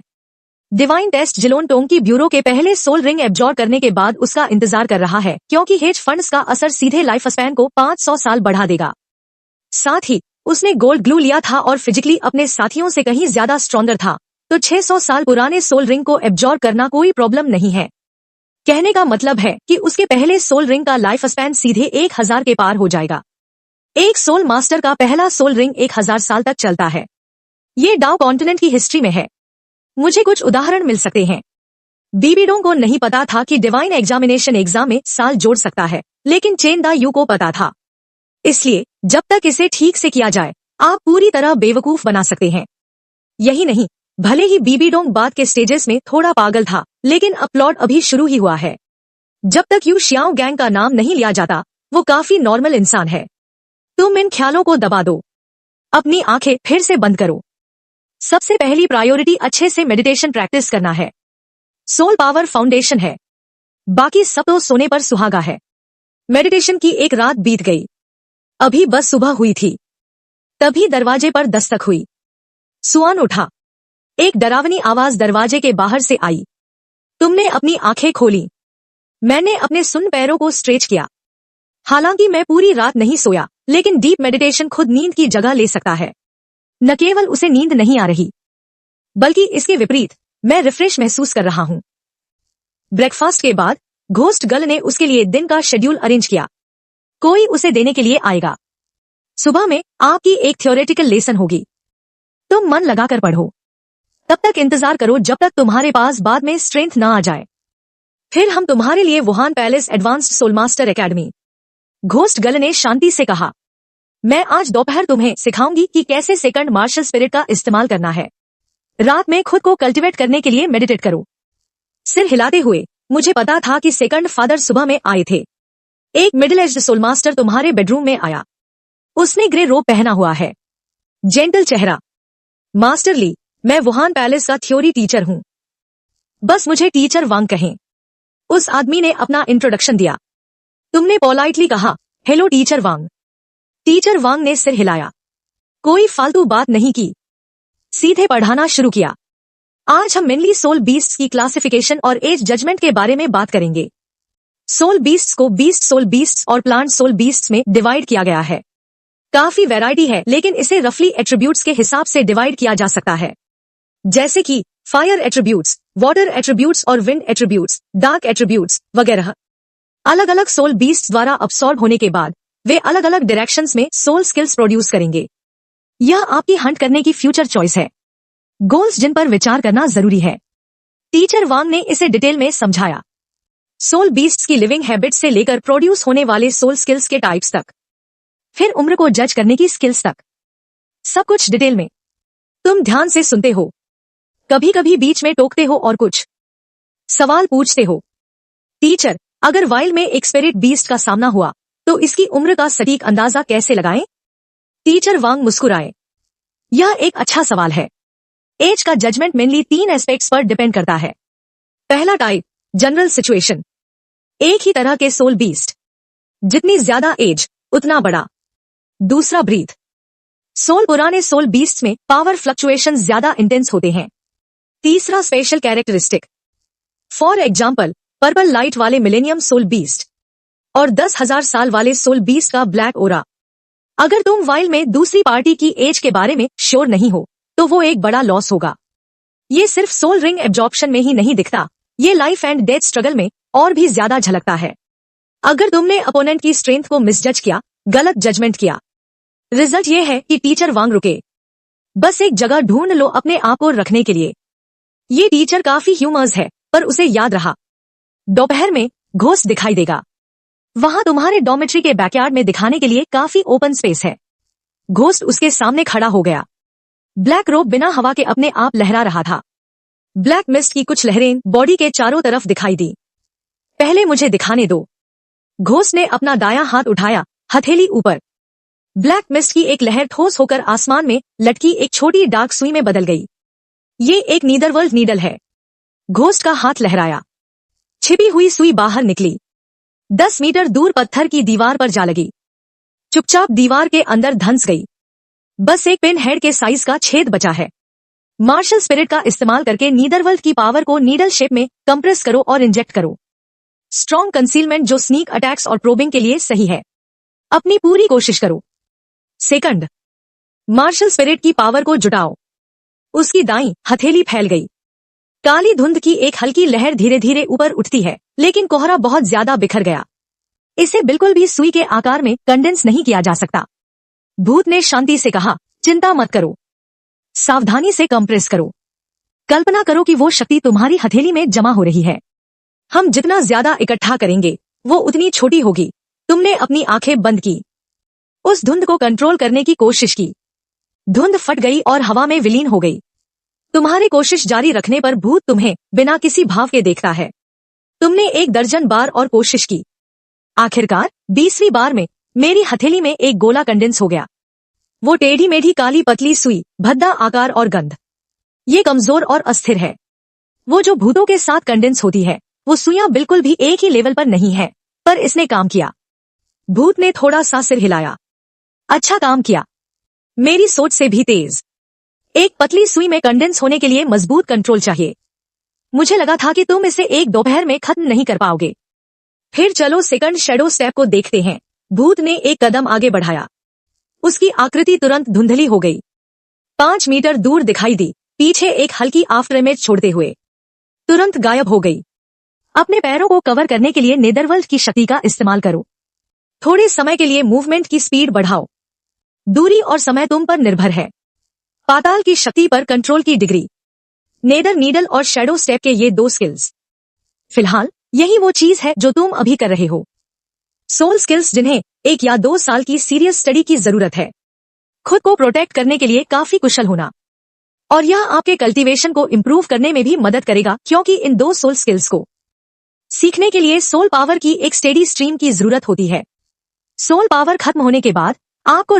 डिवाइन टेस्ट जिलोन टोंग की ब्यूरो के पहले सोल रिंग एब्जॉर्ब करने के बाद उसका इंतजार कर रहा है, क्योंकि हेज फंड्स का असर सीधे लाइफ स्पैन को 500 साल बढ़ा देगा। साथ ही उसने गोल्ड ग्लू लिया था और फिजिकली अपने साथियों से कहीं ज्यादा स्ट्रॉन्गर था, तो 600 साल पुराने सोल रिंग को एब्जॉर्ब करना कोई प्रॉब्लम नहीं है। कहने का मतलब है कि उसके पहले सोल रिंग का लाइफ स्पैन सीधे 1000 के पार हो जाएगा। एक सोल मास्टर का पहला सोल रिंग 1000 साल तक चलता है। ये डाउ कॉन्टिनेंट की हिस्ट्री में है। मुझे कुछ उदाहरण मिल सकते हैं। बीबीडों को नहीं पता था कि डिवाइन एग्जामिनेशन एग्जाम में साल जोड़ सकता है, लेकिन चेन दा यू को पता था। इसलिए जब तक इसे ठीक से किया जाए, आप पूरी तरह बेवकूफ बना सकते हैं। यही नहीं, भले ही बीबीडोंग बाद के स्टेजेस में थोड़ा पागल था, लेकिन अब प्लॉट अभी शुरू ही हुआ है। जब तक यू शियाओ गैंग का नाम नहीं लिया जाता, वो काफी नॉर्मल इंसान है। तुम इन ख्यालों को दबा दो। अपनी आंखें फिर से बंद करो। सबसे पहली प्रायोरिटी अच्छे से मेडिटेशन प्रैक्टिस करना है। सोल पावर फाउंडेशन है, बाकी सब तो सोने पर सुहागा है। मेडिटेशन की एक रात बीत गई, अभी बस सुबह हुई थी। तभी दरवाजे पर दस्तक हुई। सुआन उठा। एक डरावनी आवाज दरवाजे के बाहर से आई। तुमने अपनी आंखें खोली। मैंने अपने सुन्न पैरों को स्ट्रेच किया। हालांकि मैं पूरी रात नहीं सोया, लेकिन डीप मेडिटेशन खुद नींद की जगह ले सकता है। न केवल उसे नींद नहीं आ रही, बल्कि इसके विपरीत मैं रिफ्रेश महसूस कर रहा हूं। ब्रेकफास्ट के बाद घोस्ट गर्ल ने उसके लिए दिन का शेड्यूल अरेंज किया। कोई उसे देने के लिए आएगा। सुबह में आपकी एक थ्योरेटिकल लेसन होगी। तुम मन लगाकर पढ़ो। तब तक इंतजार करो जब तक तुम्हारे पास बाद में स्ट्रेंथ ना आ जाए। फिर हम तुम्हारे लिए Wuhan palace advanced soul master academy. Ghost girl ने शांति से कहा, मैं आज दोपहर तुम्हें सिखाऊंगी कि कैसे सेकंड मार्शल स्पिरिट का इस्तेमाल करना है। रात में खुद को कल्टिवेट करने के लिए मेडिटेट करो। सिर हिलाते हुए, मुझे पता था कि सेकंड फादर सुबह में आए थे। एक मिडिल एज्ड सोल मास्टर तुम्हारे बेडरूम में आया। उसने ग्रे रोब पहना हुआ है, जेंटल चेहरा। मास्टर ली, मैं वुहान पैलेस का थ्योरी टीचर हूं। बस मुझे टीचर वांग कहें। उस आदमी ने अपना इंट्रोडक्शन दिया। तुमने पोलाइटली कहा, हेलो टीचर वांग। टीचर वांग ने सिर हिलाया। कोई फालतू बात नहीं की, सीधे पढ़ाना शुरू किया। आज हम मेनली सोल बीस्ट्स की क्लासिफिकेशन और एज जजमेंट के बारे में बात करेंगे। सोल बीस्ट्स को बीस्ट सोल बीस्ट्स और प्लांट सोल बीस्ट्स में डिवाइड किया गया है। काफी वैरायटी है, लेकिन इसे रफली एट्रीब्यूट्स के हिसाब से डिवाइड किया जा सकता है, जैसे कि फायर एट्रीब्यूट्स, वाटर एट्रीब्यूट्स और विंड एट्रीब्यूट्स, डार्क एट्रीब्यूट्स वगैरह। अलग अलग सोल बीस्ट्स द्वारा अब्सॉर्ब होने के बाद वे अलग अलग डायरेक्शंस में सोल स्किल्स प्रोड्यूस करेंगे। यह आपकी हंट करने की फ्यूचर चॉइस है, गोल्स जिन पर विचार करना जरूरी है। टीचर वांग ने इसे डिटेल में समझाया। सोल बीस्ट्स की लिविंग हैबिट से लेकर प्रोड्यूस होने वाले सोल स्किल्स के टाइप्स तक, फिर उम्र को जज करने की स्किल्स तक, सब कुछ डिटेल में। तुम ध्यान से सुनते हो, कभी कभी बीच में टोकते हो और कुछ सवाल पूछते हो। टीचर, अगर वाइल्ड में एक स्पिरिट बीस्ट का सामना हुआ तो इसकी उम्र का सटीक अंदाजा कैसे लगाएं? टीचर वांग मुस्कुराए। यह एक अच्छा सवाल है। एज का जजमेंट मेनली 3 एस्पेक्ट्स पर डिपेंड करता है। पहला टाइप, जनरल सिचुएशन। एक ही तरह के सोल बीस्ट, जितनी ज्यादा एज उतना बड़ा। दूसरा, ब्रीथ। सोल पुराने सोल बीस्ट में पावर फ्लक्चुएशन ज्यादा इंटेंस होते हैं। तीसरा, special characteristic. For example, purple light वाले मिलेनियम सोल बीस्ट और 10,000 साल वाले सोल बीस्ट का ब्लैक ओरा। अगर तुम वाइल्ड में दूसरी पार्टी की एज के बारे में श्योर नहीं हो तो वो एक बड़ा लॉस होगा। ये सिर्फ सोल रिंग एब्जॉर्प्शन में ही नहीं दिखता, ये लाइफ एंड डेथ स्ट्रगल में और भी ज्यादा झलकता है। अगर तुमने अपोनेंट की स्ट्रेंथ को मिसजज किया, गलत जजमेंट किया, रिजल्ट ये है कि टीचर वांग रुके। बस एक जगह ढूंढ लो अपने आप को रखने के लिए। ये टीचर काफी ह्यूमर्स है, पर उसे याद रहा, दोपहर में घोस्ट दिखाई देगा। वहां तुम्हारे डॉर्मेट्री के बैकयार्ड में दिखाने के लिए काफी ओपन स्पेस है। घोस्ट उसके सामने खड़ा हो गया। ब्लैक रोब बिना हवा के अपने आप लहरा रहा था। ब्लैक मिस्ट की कुछ लहरें बॉडी के चारों तरफ दिखाई दी। पहले मुझे दिखाने दो। घोस्ट ने अपना दायां हाथ उठाया, हथेली ऊपर। ब्लैक मिस्ट की एक लहर ठोस होकर आसमान में लटकी एक छोटी डार्क सुई में बदल गई। ये एक नीदरवर्ल्ड नीडल है। घोस्ट का हाथ लहराया, छिपी हुई सुई बाहर निकली। 10 मीटर दूर पत्थर की दीवार पर जा लगी। चुपचाप दीवार के अंदर धंस गई। बस एक पिन हेड के साइज का छेद बचा है। मार्शल स्पिरिट का इस्तेमाल करके नीदरवर्ल्ड की पावर को नीडल शेप में कंप्रेस करो और इंजेक्ट करो। स्ट्रॉन्ग कंसीलमेंट जो स्नीक अटैक्स और प्रोबिंग के लिए सही है। अपनी पूरी कोशिश करो। सेकंड, मार्शल स्पिरिट की पावर को जुटाओ। उसकी दाईं हथेली फैल गई। काली धुंध की एक हल्की लहर धीरे धीरे ऊपर उठती है, लेकिन कोहरा बहुत ज्यादा बिखर गया। इसे बिल्कुल भी सुई के आकार में कंडेंस नहीं किया जा सकता। भूत ने शांति से कहा, चिंता मत करो, सावधानी से कंप्रेस करो। कल्पना करो कि वो शक्ति तुम्हारी हथेली में जमा हो रही है। हम जितना ज्यादा इकट्ठा करेंगे वो उतनी छोटी होगी। तुमने अपनी आंखें बंद की। उस धुंध को कंट्रोल करने की कोशिश की। धुंध फट गई और हवा में विलीन हो गई। तुम्हारी कोशिश जारी रखने पर भूत तुम्हें बिना किसी भाव के देखता है। तुमने 1 दर्जन बार और कोशिश की। आखिरकार 20वीं बार में मेरी हथेली में एक गोला कंडेंस हो गया। वो टेढ़ी मेढ़ी काली पतली सुई, भद्दा आकार और गंध। ये कमजोर और अस्थिर है। वो जो भूतों के साथ कंडेंस होती है, वो सुइयां बिल्कुल भी एक ही लेवल पर नहीं है, पर इसने काम किया। भूत ने थोड़ा सा सिर हिलाया। अच्छा काम किया। मेरी सोच से भी तेज। एक पतली सुई में कंडेंस होने के लिए मजबूत कंट्रोल चाहिए। मुझे लगा था कि तुम इसे एक दोपहर में खत्म नहीं कर पाओगे। फिर चलो सेकंड शैडो स्टेप को देखते हैं। भूत ने एक कदम आगे बढ़ाया। उसकी आकृति तुरंत धुंधली हो गई। 5 मीटर दूर दिखाई दी, पीछे एक हल्की आफ्टर इमेज छोड़ते हुए तुरंत गायब हो गई। अपने पैरों को कवर करने के लिए नेदरवर्ल्ड की शक्ति का इस्तेमाल करो। थोड़े समय के लिए मूवमेंट की स्पीड बढ़ाओ। दूरी और समय तुम पर निर्भर है। पाताल की शक्ति पर कंट्रोल की डिग्री। नेदर नीडल और शैडो स्टेप के ये 2 स्किल्स। फिलहाल यही वो चीज है जो तुम अभी कर रहे हो। सोल स्किल्स जिन्हें 1 या 2 साल की सीरियस स्टडी की जरूरत है। खुद को प्रोटेक्ट करने के लिए काफी कुशल होना, और यह आपके कल्टीवेशन को इंप्रूव करने में भी मदद करेगा, क्योंकि इन 2 सोल स्किल्स को सीखने के लिए सोल पावर की एक स्टेडी स्ट्रीम की जरूरत होती है। सोल पावर खत्म होने के बाद आपको